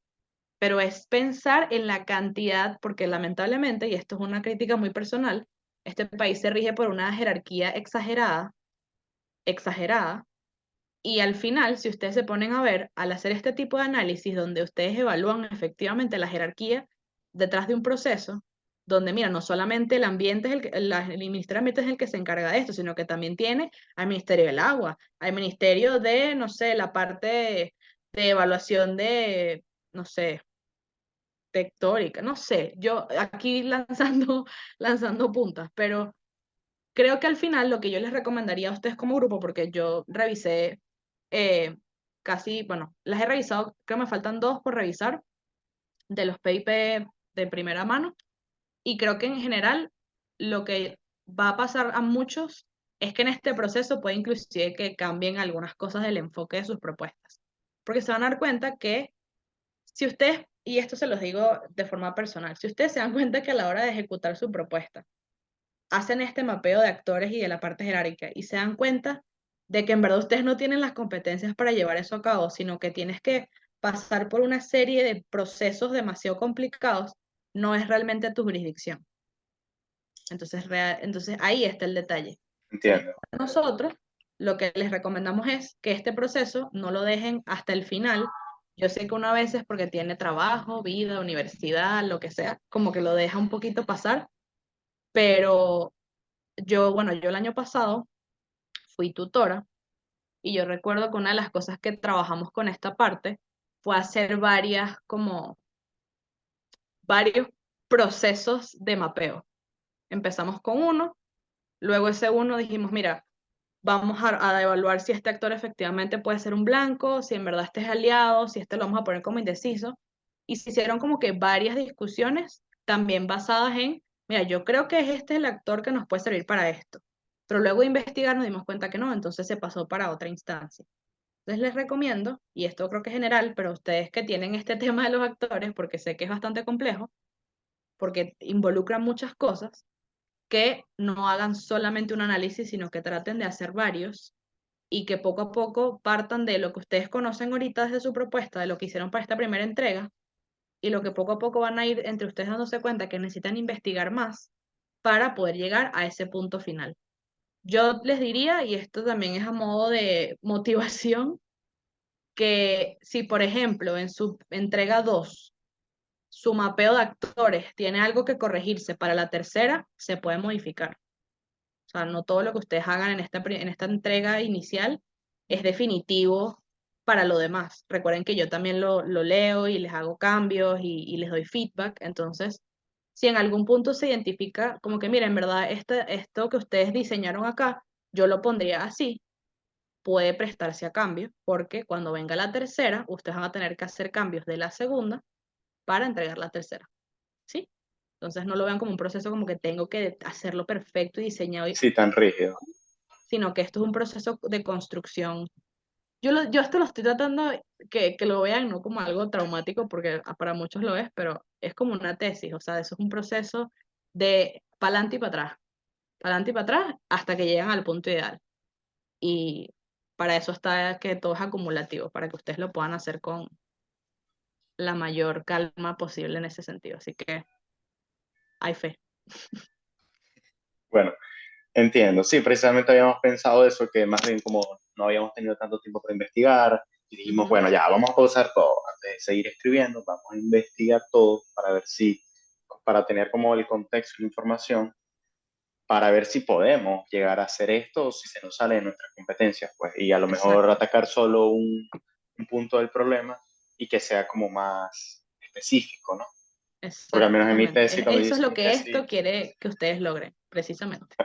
pero es pensar en la cantidad, porque lamentablemente, y esto es una crítica muy personal, este país se rige por una jerarquía exagerada, exagerada, y al final, si ustedes se ponen a ver, al hacer este tipo de análisis donde ustedes evalúan efectivamente la jerarquía detrás de un proceso, donde, mira, no solamente el ambiente es el Ministerio de Ambiente es el que se encarga de esto, sino que también tiene al Ministerio del Agua, al Ministerio de, no sé, la parte de evaluación de, no sé, tectónica, no sé, yo aquí lanzando, lanzando puntas, pero creo que al final lo que yo les recomendaría a ustedes como grupo, porque yo revisé casi, bueno, las he revisado, creo que me faltan 2 por revisar de los PIP de primera mano, y creo que en general lo que va a pasar a muchos es que en este proceso puede inclusive que cambien algunas cosas del enfoque de sus propuestas, porque se van a dar cuenta que si ustedes, y esto se los digo de forma personal, si ustedes se dan cuenta que a la hora de ejecutar su propuesta, hacen este mapeo de actores y de la parte jerárquica y se dan cuenta de que en verdad ustedes no tienen las competencias para llevar eso a cabo, sino que tienes que pasar por una serie de procesos demasiado complicados, no es realmente tu jurisdicción. Entonces ahí está el detalle. Entiendo. Nosotros lo que les recomendamos es que este proceso no lo dejen hasta el final. Yo sé que una vez es porque tiene trabajo, vida, universidad, lo que sea, como que lo deja un poquito pasar, pero bueno, yo el año pasado fui tutora y yo recuerdo que una de las cosas que trabajamos con esta parte fue hacer varios procesos de mapeo. Empezamos con uno, luego ese uno dijimos, mira, vamos a evaluar si este actor efectivamente puede ser un blanco, si en verdad este es aliado, si este lo vamos a poner como indeciso. Y se hicieron como que varias discusiones también basadas en, mira, yo creo que este es el actor que nos puede servir para esto. Pero luego de investigar nos dimos cuenta que no, entonces se pasó para otra instancia. Entonces les recomiendo, y esto creo que es general, pero ustedes que tienen este tema de los actores, porque sé que es bastante complejo, porque involucra muchas cosas, que no hagan solamente un análisis, sino que traten de hacer varios y que poco a poco partan de lo que ustedes conocen ahorita desde su propuesta, de lo que hicieron para esta primera entrega, y lo que poco a poco van a ir entre ustedes dándose cuenta que necesitan investigar más para poder llegar a ese punto final. Yo les diría, y esto también es a modo de motivación, que si por ejemplo en su entrega 2 su mapeo de actores tiene algo que corregirse para la tercera, se puede modificar. O sea, no todo lo que ustedes hagan en esta entrega inicial es definitivo para lo demás. Recuerden que yo también lo leo y les hago cambios y les doy feedback. Entonces, si en algún punto se identifica como que, miren, en verdad, esto que ustedes diseñaron acá, yo lo pondría así, puede prestarse a cambio, porque cuando venga la tercera, ustedes van a tener que hacer cambios de la segunda para entregar la tercera. ¿Sí? Entonces no lo vean como un proceso como que tengo que hacerlo perfecto y diseñado, Sí, tan rígido. sino que esto es un proceso de construcción. Yo esto lo estoy tratando que lo vean no como algo traumático, porque para muchos lo es, pero es como una tesis, o sea, eso es un proceso de para adelante y para adelante y para atrás, hasta que llegan al punto ideal. Y para eso está que todo es acumulativo, para que ustedes lo puedan hacer con la mayor calma posible en ese sentido. Así que hay fe. Bueno, entiendo. Sí, precisamente habíamos pensado eso, que más bien como no habíamos tenido tanto tiempo para investigar, y dijimos, bueno, ya, vamos a pausar todo. Antes de seguir escribiendo, vamos a investigar todo para ver si, para tener como el contexto y la información, para ver si podemos llegar a hacer esto o si se nos sale de nuestras competencias, pues, y a lo mejor Exacto. atacar solo un punto del problema y que sea como más específico, ¿no? Porque al menos en mi Exactamente. tesis, cuando yo Eso es hice lo mi que tesis, esto quiere que ustedes logren, precisamente.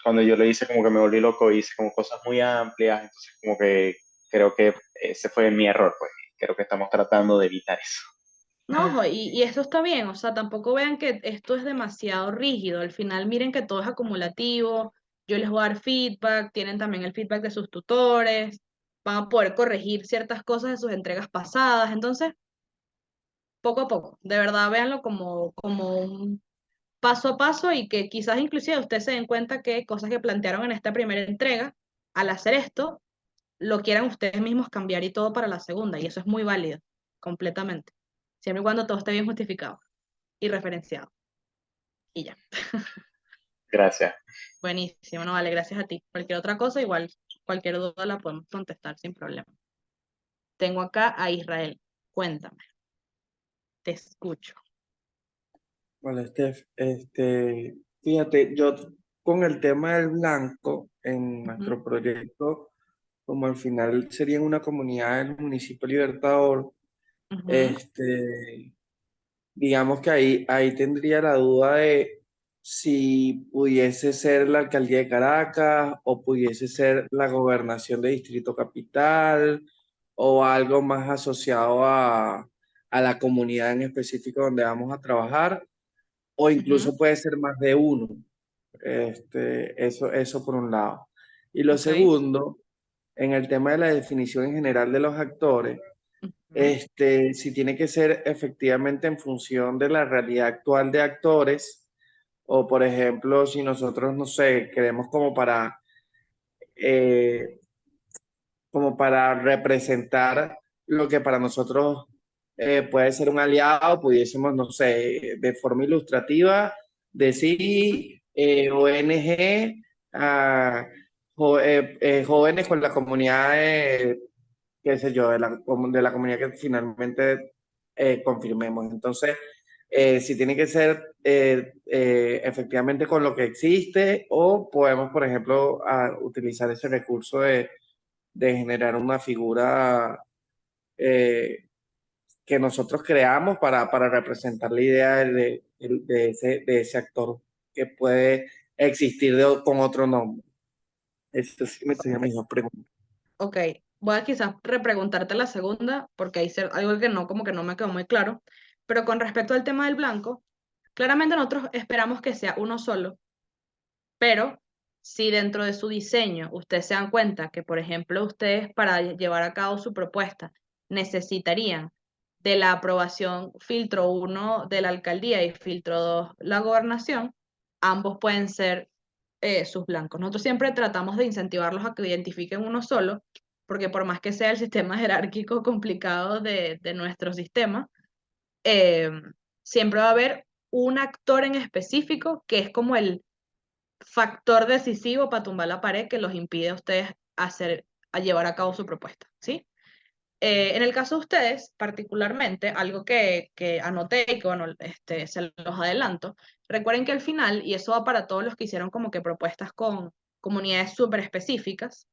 cuando yo lo hice como que me volví loco y hice como cosas muy amplias, entonces como que creo que ese fue mi error, pues creo que estamos tratando de evitar eso. No, ojo, y eso está bien, o sea, tampoco vean que esto es demasiado rígido. Al final, miren que todo es acumulativo. Yo les voy a dar feedback, tienen también el feedback de sus tutores, van a poder corregir ciertas cosas de sus entregas pasadas. Entonces, poco a poco, de verdad, véanlo como un paso a paso y que quizás inclusive ustedes se den cuenta que cosas que plantearon en esta primera entrega, al hacer esto, lo quieran ustedes mismos cambiar y todo para la segunda, y eso es muy válido, completamente. Siempre y cuando todo esté bien justificado y referenciado. Y ya. Gracias. Buenísimo, no vale, gracias a ti. Cualquier otra cosa, igual, cualquier duda la podemos contestar sin problema. Tengo acá a Israel. Cuéntame. Te escucho. Vale, Steph, fíjate, yo con el tema del blanco en nuestro proyecto, como al final sería en una comunidad del municipio Libertador, digamos que ahí tendría la duda de si pudiese ser la alcaldía de Caracas o pudiese ser la gobernación de Distrito Capital o algo más asociado a la comunidad en específico donde vamos a trabajar, o incluso puede ser más de uno. Eso por un lado. Y lo segundo, en el tema de la definición en general de los actores, si tiene que ser efectivamente en función de la realidad actual de actores, o por ejemplo, si nosotros, no sé, queremos eh, como para representar lo que para nosotros puede ser un aliado, pudiésemos, no sé, de forma ilustrativa, decir ONG, jóvenes con la comunidad qué sé yo, de la comunidad que finalmente confirmemos. Entonces, si tiene que ser efectivamente con lo que existe, o podemos, por ejemplo, utilizar ese recurso de generar una figura que nosotros creamos para representar la idea de ese actor que puede existir con otro nombre. Esto sí me sería mi dos preguntas. Ok, voy a quizás repreguntarte la segunda, porque hay algo que no, como que no me quedó muy claro, pero con respecto al tema del blanco, claramente nosotros esperamos que sea uno solo, pero si dentro de su diseño ustedes se dan cuenta que, por ejemplo, ustedes para llevar a cabo su propuesta necesitarían de la aprobación filtro 1 de la alcaldía y filtro 2 la gobernación, ambos pueden ser sus blancos. Nosotros siempre tratamos de incentivarlos a que identifiquen uno solo, porque por más que sea el sistema jerárquico complicado de nuestro sistema, eh, siempre va a haber un actor en específico que es como el factor decisivo para tumbar la pared que los impide a ustedes a llevar a cabo su propuesta, ¿sí? En el caso de ustedes, particularmente, algo que anoté y que, bueno, se los adelanto, recuerden que al final, y eso va para todos los que hicieron como que propuestas con comunidades súper específicas,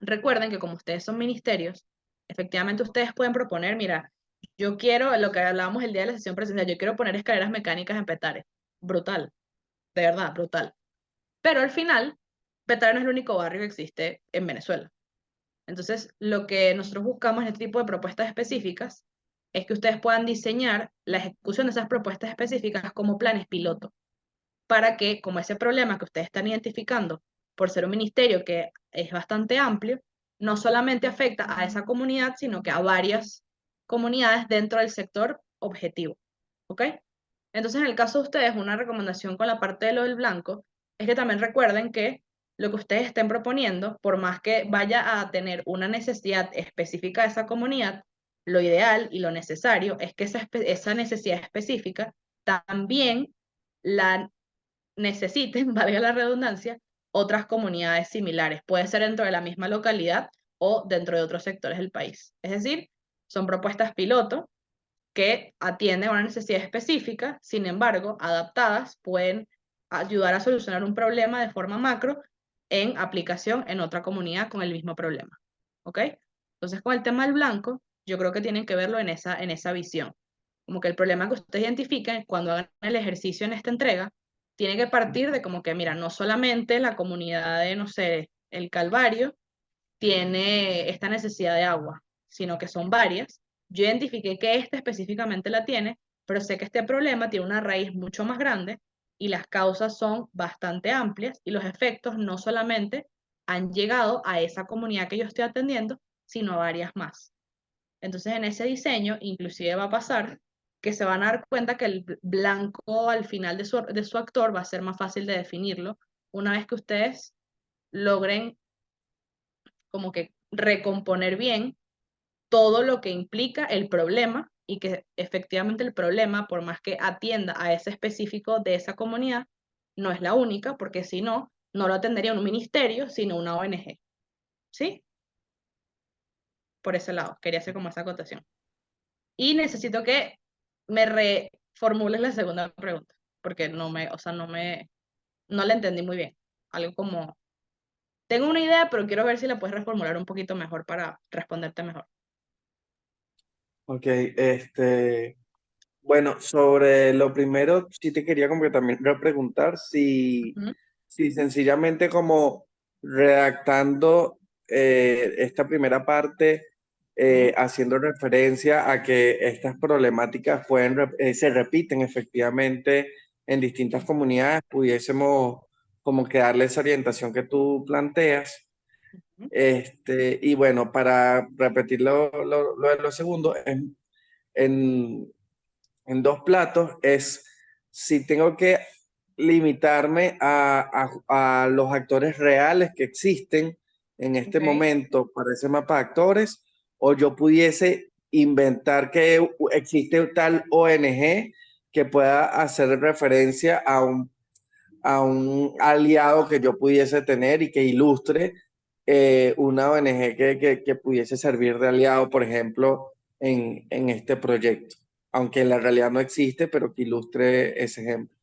recuerden que como ustedes son ministerios, efectivamente ustedes pueden proponer, mira, yo quiero, lo que hablábamos el día de la sesión presencial, yo quiero poner escaleras mecánicas en Petare. Brutal, de verdad, brutal. Pero al final, Petare no es el único barrio que existe en Venezuela. Entonces, lo que nosotros buscamos en este tipo de propuestas específicas es que ustedes puedan diseñar la ejecución de esas propuestas específicas como planes piloto, para que, como ese problema que ustedes están identificando, por ser un ministerio que es bastante amplio, no solamente afecta a esa comunidad, sino que a varias comunidades dentro del sector objetivo. ¿Ok? Entonces, en el caso de ustedes, una recomendación con la parte de lo del blanco es que también recuerden que lo que ustedes estén proponiendo, por más que vaya a tener una necesidad específica de esa comunidad, lo ideal y lo necesario es que esa necesidad específica también la necesiten, valga la redundancia, otras comunidades similares. Puede ser dentro de la misma localidad o dentro de otros sectores del país. Es decir, son propuestas piloto que atienden a una necesidad específica, sin embargo, adaptadas, pueden ayudar a solucionar un problema de forma macro en aplicación en otra comunidad con el mismo problema. ¿Ok? Entonces, con el tema del blanco, yo creo que tienen que verlo en esa visión. Como que el problema que ustedes identifiquen cuando hagan el ejercicio en esta entrega, tiene que partir de como que, mira, no solamente la comunidad de, no sé, el Calvario tiene esta necesidad de agua, sino que son varias. Yo identifiqué que esta específicamente la tiene, pero sé que este problema tiene una raíz mucho más grande y las causas son bastante amplias y los efectos no solamente han llegado a esa comunidad que yo estoy atendiendo, sino a varias más. Entonces, en ese diseño, inclusive va a pasar que se van a dar cuenta que el blanco al final de su actor va a ser más fácil de definirlo una vez que ustedes logren como que recomponer bien todo lo que implica el problema y que efectivamente el problema, por más que atienda a ese específico de esa comunidad, no es la única, porque si no, no lo atendería un ministerio, sino una ONG. ¿Sí? Por ese lado, quería hacer como esa acotación. Y necesito que me reformules la segunda pregunta, porque no la entendí muy bien. Algo como, tengo una idea, pero quiero ver si la puedes reformular un poquito mejor para responderte mejor. Ok, bueno, sobre lo primero, sí te quería como que también preguntar si sencillamente como redactando esta primera parte, haciendo referencia a que estas problemáticas se repiten efectivamente en distintas comunidades, pudiésemos como que darle esa orientación que tú planteas. Y bueno, para repetir lo de lo segundo, en, en dos platos es si tengo que limitarme a los actores reales que existen en este momento para ese mapa de actores, o yo pudiese inventar que existe tal ONG que pueda hacer referencia a un aliado que yo pudiese tener y que ilustre una ONG que pudiese servir de aliado, por ejemplo, en este proyecto, aunque en la realidad no existe, pero que ilustre ese ejemplo.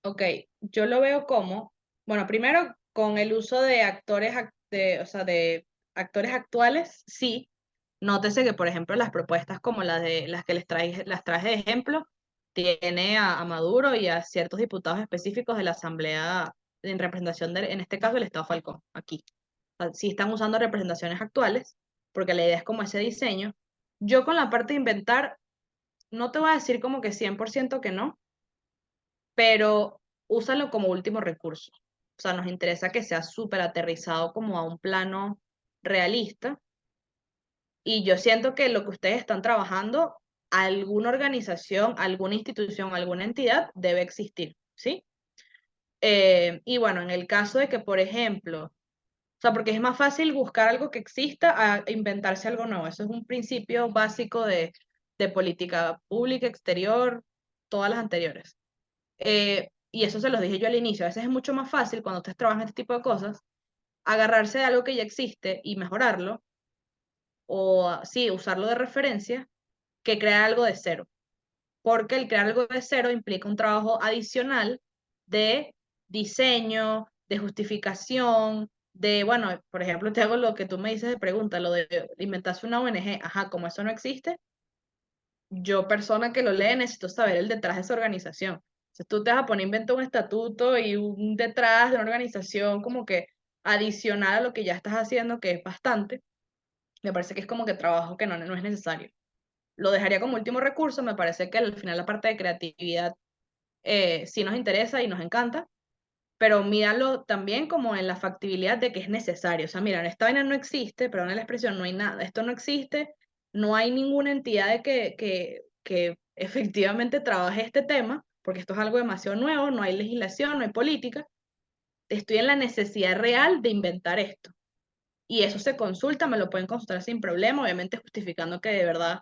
Ok, yo lo veo como, bueno, primero con el uso de actores, de actores actuales, sí. Nótese que, por ejemplo, las propuestas como las que las traje de ejemplo, tiene a Maduro y a ciertos diputados específicos de la Asamblea en representación en este caso, el Estado Falcón, aquí. O sea, sí están usando representaciones actuales, porque la idea es como ese diseño. Yo con la parte de inventar, no te voy a decir como que 100% que no, pero úsalo como último recurso. O sea, nos interesa que sea súper aterrizado como a un plano realista. Y yo siento que lo que ustedes están trabajando, alguna organización, alguna institución, alguna entidad debe existir, ¿sí? Y bueno, en el caso de que, por ejemplo, o sea, porque es más fácil buscar algo que exista a inventarse algo nuevo. Eso es un principio básico de política pública, exterior, todas las anteriores. Y eso se los dije yo al inicio. A veces es mucho más fácil cuando ustedes trabajan este tipo de cosas, agarrarse de algo que ya existe y mejorarlo, o sí, usarlo de referencia, que crear algo de cero. Porque el crear algo de cero implica un trabajo adicional de diseño, de justificación, bueno, por ejemplo, te hago lo que tú me dices de pregunta, lo de inventarse una ONG. Ajá, como eso no existe, yo, persona que lo lee, necesito saber el detrás de esa organización. Si tú te vas a poner a inventar un estatuto y un detrás de una organización como que adicional a lo que ya estás haciendo, que es bastante, me parece que es como que trabajo que no es necesario. Lo dejaría como último recurso, me parece que al final la parte de creatividad sí nos interesa y nos encanta, pero míralo también como en la factibilidad de que es necesario. O sea, mira, esta vaina no existe, perdón la expresión, no hay nada, esto no existe, no hay ninguna entidad que efectivamente trabaje este tema, porque esto es algo demasiado nuevo, no hay legislación, no hay política. Estoy en la necesidad real de inventar esto. Y eso se consulta, me lo pueden consultar sin problema, obviamente justificando que de verdad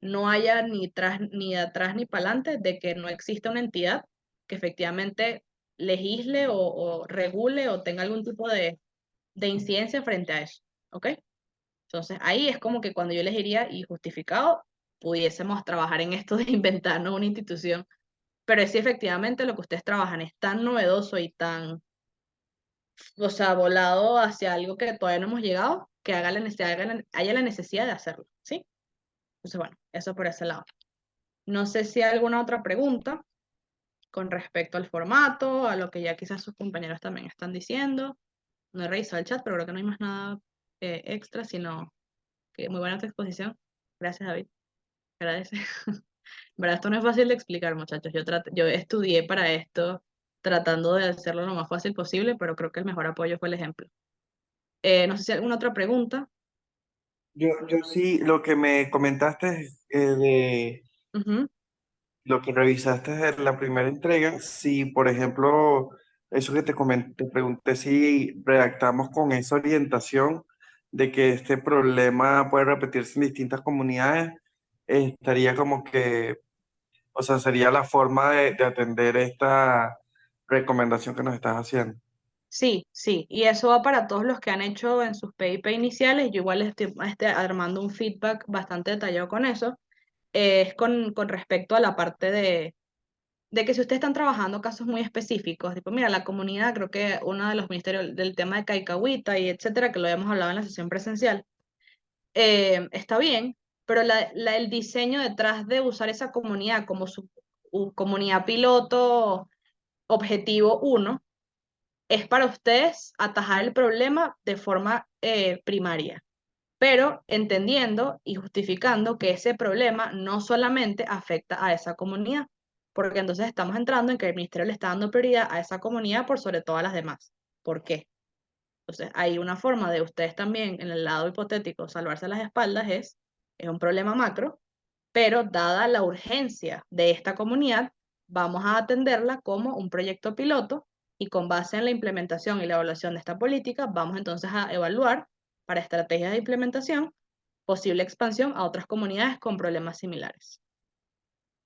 no haya ni de atrás ni para adelante de que no exista una entidad que efectivamente legisle o regule o tenga algún tipo de incidencia frente a eso, ¿ok? Entonces ahí es como que cuando yo les diría y justificado, pudiésemos trabajar en esto de inventarnos una institución, pero es si efectivamente lo que ustedes trabajan es tan novedoso y tan, o sea, volado hacia algo que todavía no hemos llegado, que haya la necesidad de hacerlo, ¿sí? Entonces, bueno, eso por ese lado. No sé si hay alguna otra pregunta con respecto al formato, a lo que ya quizás sus compañeros también están diciendo. No he revisado el chat, pero creo que no hay más nada extra, sino que muy buena tu exposición. Gracias, David. Agradece. ¿Verdad? Esto no es fácil de explicar, muchachos. Yo estudié para esto tratando de hacerlo lo más fácil posible, pero creo que el mejor apoyo fue el ejemplo. No sé si hay alguna otra pregunta. Yo sí, lo que me comentaste de Ujú. lo que revisaste de la primera entrega, si por ejemplo, eso que te comenté, te pregunté si redactamos con esa orientación de que este problema puede repetirse en distintas comunidades, estaría como que, o sea, sería la forma de atender esta recomendación que nos estás haciendo. Sí, sí, y eso va para todos los que han hecho en sus PIP iniciales. Yo igual estoy armando un feedback bastante detallado con eso. Es con respecto a la parte de que si ustedes están trabajando casos muy específicos, tipo, mira, la comunidad, creo que uno de los ministerios del tema de Caicahuita y etcétera, que lo habíamos hablado en la sesión presencial, está bien, pero el diseño detrás de usar esa comunidad como su comunidad piloto objetivo uno es para ustedes atajar el problema de forma primaria, pero entendiendo y justificando que ese problema no solamente afecta a esa comunidad, porque entonces estamos entrando en que el ministerio le está dando prioridad a esa comunidad por sobre todas las demás. ¿Por qué? Entonces, hay una forma de ustedes también, en el lado hipotético, salvarse las espaldas, es un problema macro, pero dada la urgencia de esta comunidad, vamos a atenderla como un proyecto piloto y con base en la implementación y la evaluación de esta política, vamos entonces a evaluar para estrategias de implementación posible expansión a otras comunidades con problemas similares.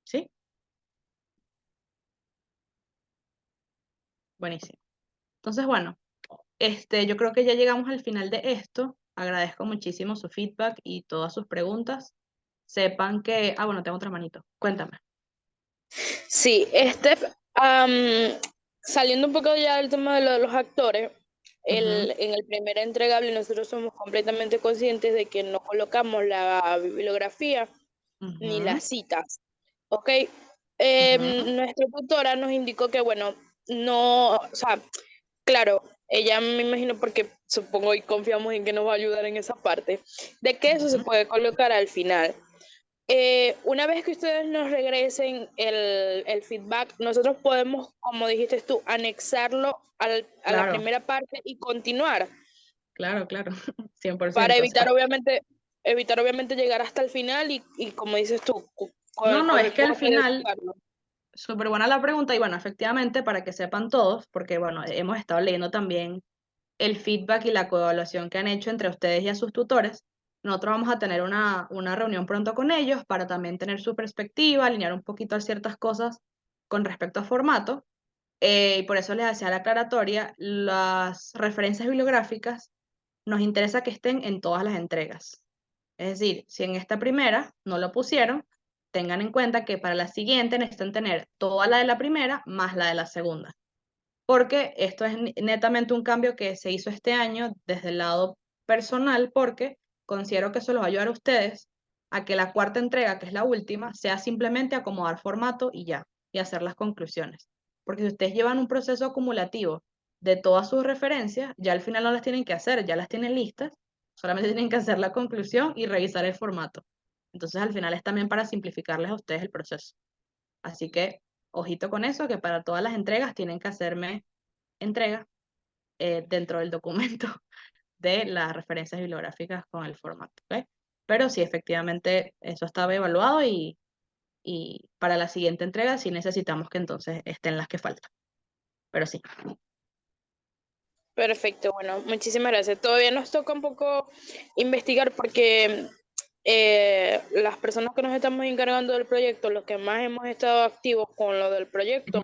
¿Sí? Buenísimo. Entonces, bueno, yo creo que ya llegamos al final de esto. Agradezco muchísimo su feedback y todas sus preguntas. Sepan que... Ah, bueno, tengo otra manito. Cuéntame. Sí, saliendo un poco ya del tema de los actores, en el primer entregable nosotros somos completamente conscientes de que no colocamos la bibliografía ni las citas, ¿ok? Nuestra tutora nos indicó que, bueno, no, o sea, claro, ella me imagino porque supongo y confiamos en que nos va a ayudar en esa parte, de que eso se puede colocar al final. Una vez que ustedes nos regresen el feedback, nosotros podemos, como dijiste tú, anexarlo a la Claro, primera parte y continuar claro, 100%. para O sea, evitar obviamente llegar hasta el final y como dices tú, no, es que al copia y final, editarlo. súper buena la pregunta y bueno, efectivamente, para que sepan todos, porque bueno, hemos estado leyendo también el feedback y la coevaluación que han hecho entre ustedes y a sus tutores. Nosotros vamos a tener una reunión pronto con ellos para también tener su perspectiva, alinear un poquito a ciertas cosas con respecto a formato. Y por eso les hacía la aclaratoria, las referencias bibliográficas nos interesa que estén en todas las entregas. Es decir, si en esta primera no lo pusieron, tengan en cuenta que para la siguiente necesitan tener toda la de la primera más la de la segunda. Porque esto es netamente un cambio que se hizo este año desde el lado personal, porque considero que eso los va a ayudar a ustedes a que la cuarta entrega, que es la última, sea simplemente acomodar formato y ya, y hacer las conclusiones. Porque si ustedes llevan un proceso acumulativo de todas sus referencias, ya al final no las tienen que hacer, ya las tienen listas, solamente tienen que hacer la conclusión y revisar el formato. Entonces al final es también para simplificarles a ustedes el proceso. Así que ojito con eso, que para todas las entregas tienen que hacerme entrega dentro del documento de las referencias bibliográficas con el formato. ¿Okay? Pero sí, efectivamente, eso estaba evaluado y para la siguiente entrega sí necesitamos que entonces estén las que faltan. Pero sí. Perfecto, bueno, muchísimas gracias. Todavía nos toca un poco investigar porque las personas que nos estamos encargando del proyecto, los que más hemos estado activos con lo del proyecto,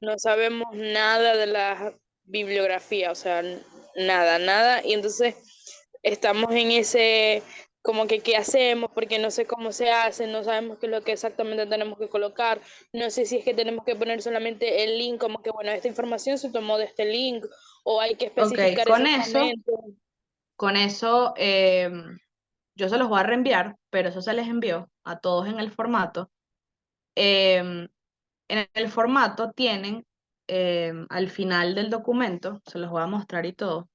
no sabemos nada de la bibliografía, o sea, nada, y entonces estamos en ese, como que qué hacemos, porque no sé cómo se hace, no sabemos qué es lo que exactamente tenemos que colocar, no sé si es que tenemos que poner solamente el link, como que bueno, esta información se tomó de este link, o hay que especificar exactamente. Con eso yo se los voy a reenviar, pero eso se les envió a todos en el formato. En el formato tienen al final del documento, se los voy a mostrar y todo.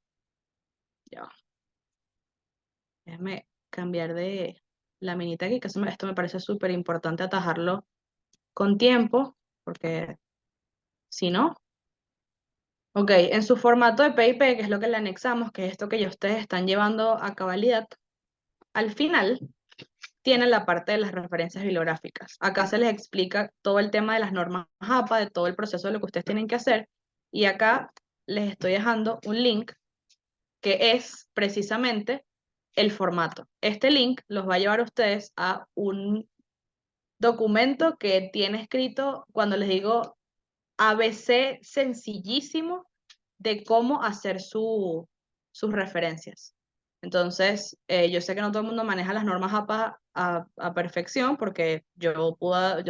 Ya va. Déjame cambiar de la minita aquí, que esto me parece súper importante atajarlo con tiempo, porque si no. Ok, en su formato de PIP, que es lo que le anexamos, que es esto que ya ustedes están llevando a cabalidad, al final tienen la parte de las referencias bibliográficas. Acá se les explica todo el tema de las normas APA, de todo el proceso de lo que ustedes tienen que hacer, y acá les estoy dejando un link que es precisamente el formato. Este link los va a llevar a ustedes a un documento que tiene escrito, cuando les digo ABC sencillísimo, de cómo hacer sus referencias. Entonces, yo sé que no todo el mundo maneja las normas APA a perfección, porque yo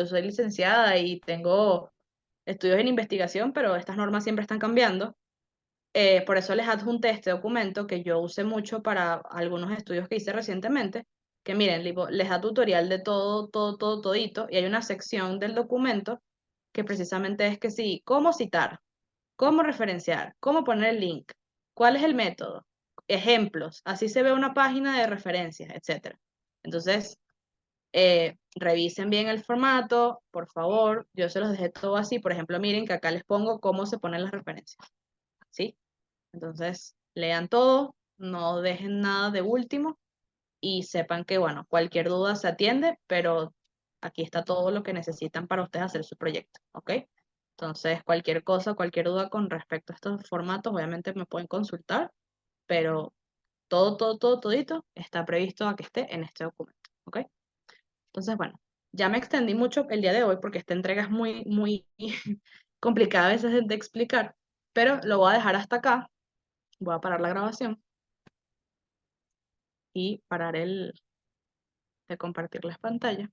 soy licenciada y tengo estudios en investigación, pero estas normas siempre están cambiando. Por eso les adjunté este documento que yo usé mucho para algunos estudios que hice recientemente, que miren, les da tutorial de todito, y hay una sección del documento que precisamente es que sí, cómo citar, cómo referenciar, cómo poner el link, cuál es el método, ejemplos, así se ve una página de referencias, etc. Entonces, revisen bien el formato, por favor, yo se los dejé todo así, por ejemplo, miren que acá les pongo cómo se ponen las referencias, ¿sí? Entonces, lean todo, no dejen nada de último y sepan que, bueno, cualquier duda se atiende, pero aquí está todo lo que necesitan para ustedes hacer su proyecto, ¿ok? Entonces, cualquier cosa, cualquier duda con respecto a estos formatos, obviamente me pueden consultar, pero todito está previsto a que esté en este documento, ¿ok? Entonces, bueno, ya me extendí mucho el día de hoy porque esta entrega es muy complicada a veces de explicar, pero lo voy a dejar hasta acá. Voy a parar la grabación y parar de compartir las pantallas.